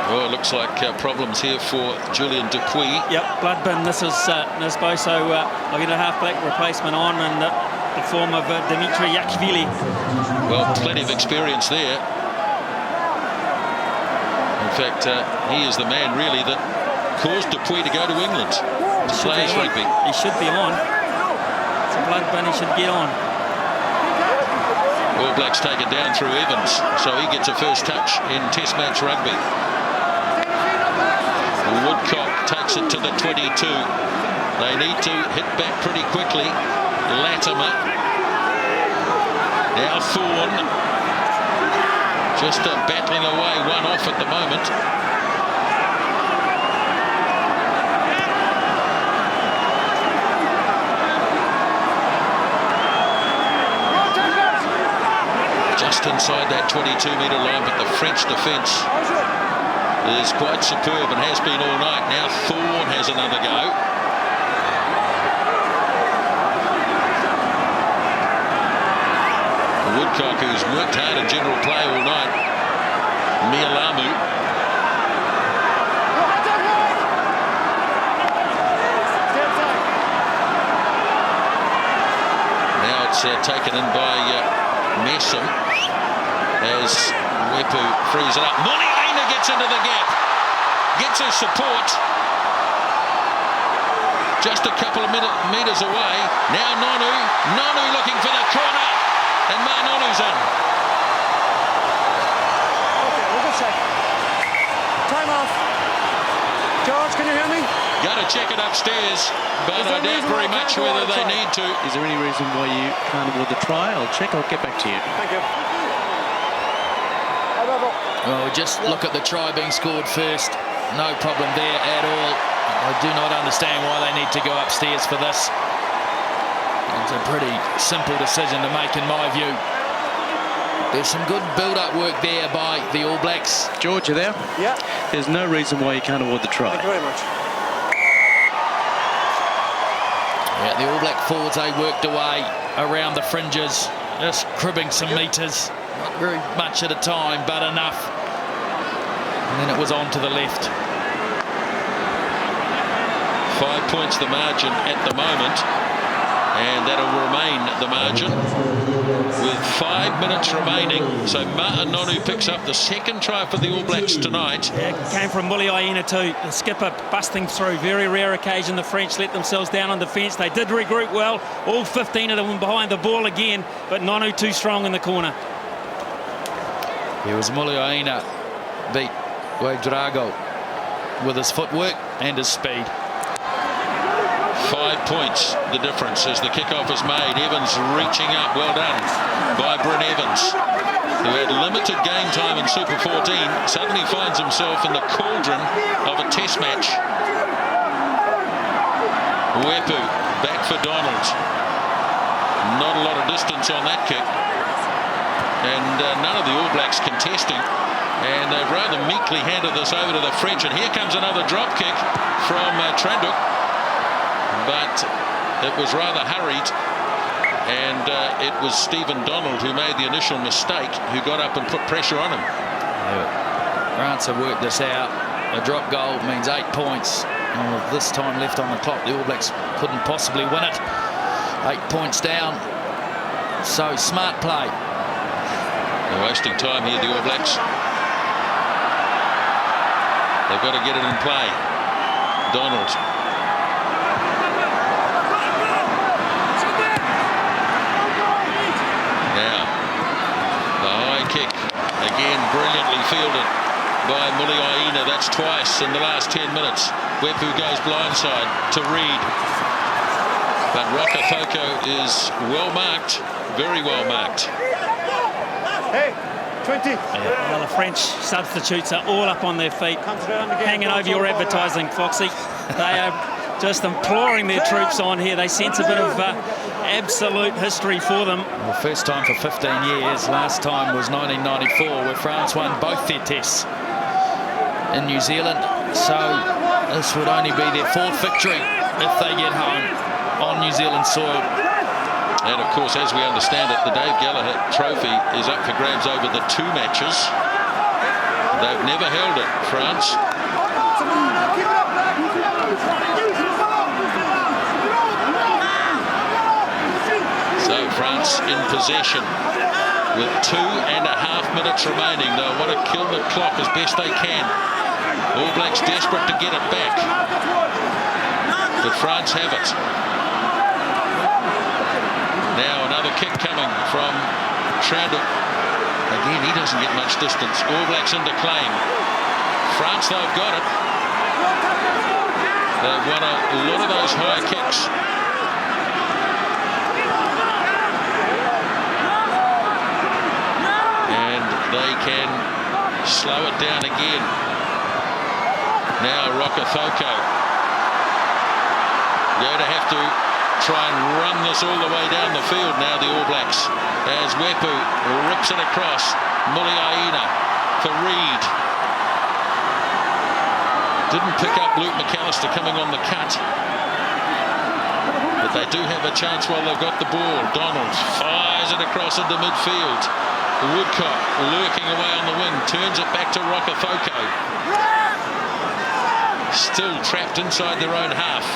Oh, it looks like problems here for Julian Dupuy. Yep, blood bin. This is Nisbo, so I'll get a half-back replacement on in the form of Dimitri Yakvili. Well, plenty of experience there. In fact, he is the man really that caused Dupuy to go to England to play his rugby. He should be on. It's a blood bin, he should get on. All Blacks take it down through Evans, so he gets a first touch in Test match rugby. Woodcock takes it to the 22. They need to hit back pretty quickly. Latimer. Now Thorne. Just battling away, one off at the moment. Just inside that 22-metre line, but the French defence is quite superb and has been all night. Now Thorne has another go. Woodcock, who's worked hard in general play all night. Mialamu. Now it's taken in by Messam as Wepu frees it up. Muliaina gets into the gap. Gets his support. Just a couple of metres away. Now Nonu. Nonu looking for the corner. And Manonu's in. Okay, we're good check. Time off. George, can you hear me? Got to check it upstairs, but I doubt very much whether they need to. Is there any reason why you can't award the try? I'll check. I'll get back to you. Thank you. Well, just look at the try being scored first. No problem there at all. I do not understand why they need to go upstairs for this. It's a pretty simple decision to make, in my view. There's some good build-up work there by the All Blacks. George, you there? Yeah. There's no reason why you can't award the try. Thank you very much. Yeah, the All Black forwards, they worked away around the fringes, just cribbing some metres. Not very much at a time, but enough. And then it was on to the left. 5 points the margin at the moment, and that'll remain the margin with 5 minutes remaining. So Martin Nonu picks up the second try for the All Blacks tonight. Yeah, it came from Muliaina too. The skipper busting through. Very rare occasion the French let themselves down on defence. They did regroup well. All 15 of them behind the ball again, but Nonu too strong in the corner. Here was Muliaina beat Drago with his footwork and his speed. 5 points the difference as the kickoff is made. Evans reaching up. Well done by Bryn Evans, who had limited game time in Super 14, suddenly finds himself in the cauldron of a test match. Wepu back for Donald. Not a lot of distance on that kick, and none of the All Blacks contesting, and they've rather meekly handed this over to the French. And here comes another drop kick from Tranduk, but it was rather hurried, and it was Stephen Donald who made the initial mistake, who got up and put pressure on him. France have worked this out. A drop goal means 8 points. And with this time left on the clock, the All Blacks couldn't possibly win it. 8 points down. So smart play. They're wasting time here, the All Blacks. They've got to get it in play. Donald. Now, the high kick, again brilliantly fielded by Muliaina. That's twice in the last 10 minutes. Wepu goes blindside to Reid. But Rokafoko is well marked, very well marked. Hey, 20. Well, the French substitutes are all up on their feet, hanging over your advertising, Foxy. They are just imploring their troops on here. They sense a bit of absolute history for them. Well, first time for 15 years. Last time was 1994, where France won both their tests in New Zealand. So this would only be their 4th victory if they get home on New Zealand soil. And of course, as we understand it, the Dave Gallagher Trophy is up for grabs over the 2 matches. They've never held it, France. So France in possession with 2.5 minutes remaining. They'll want to kill the clock as best they can. All Blacks desperate to get it back. But France have it. Now another kick coming from Troundel. Again, he doesn't get much distance. All Blacks into claim. France, though, have got it. They've won a lot of those high kicks. And they can slow it down again. Now Rokafoko going to have to try and run this all the way down the field now, the All Blacks, as Wepu rips it across. Muliaina for Reid. Didn't pick up Luke McAllister coming on the cut, but they do have a chance while they've got the ball. Donald fires it across into midfield. Woodcock lurking away on the wing, turns it back to Rokafoko. Still trapped inside their own half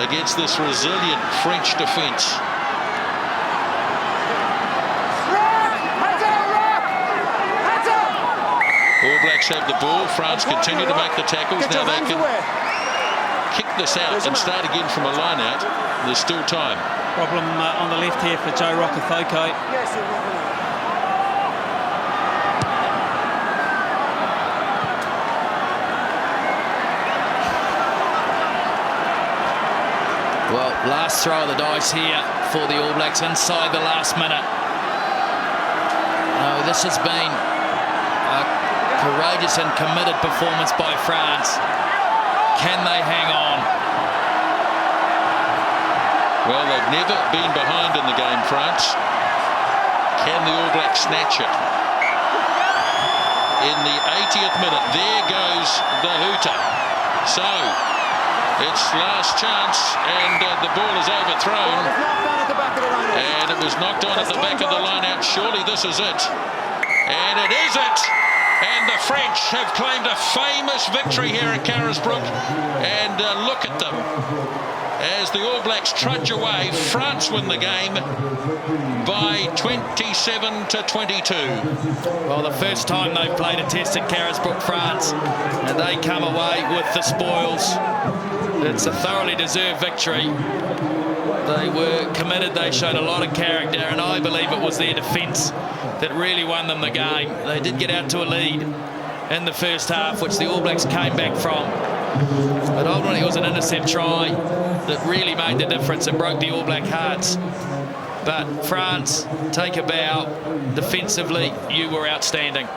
against this resilient French defence. All Blacks have the ball. France continue to make the tackles. Now they can kick this out and start again from a line out. There's still time. Problem on the left here for Joe Rokafoko. Well, last throw of the dice here for the All Blacks inside the last minute. No, this has been a courageous and committed performance by France. Can they hang on? Well, they've never been behind in the game, France. Can the All Blacks snatch it? In the 80th minute, there goes the hooter. So it's last chance, and the ball is overthrown, and it was knocked on at the back of the line out. Surely this is it, and it is it. And the French have claimed a famous victory here at Carisbrook, and look at them as the All Blacks trudge away. France win the game by 27-22. Well, the first time they've played a test at Carisbrook, France, and they come away with the spoils. It's a thoroughly deserved victory. They were committed, they showed a lot of character, and I believe it was their defence that really won them the game. They did get out to a lead in the first half, which the All Blacks came back from. But ultimately it was an intercept try that really made the difference and broke the All Black hearts. But France, take a bow. Defensively, you were outstanding.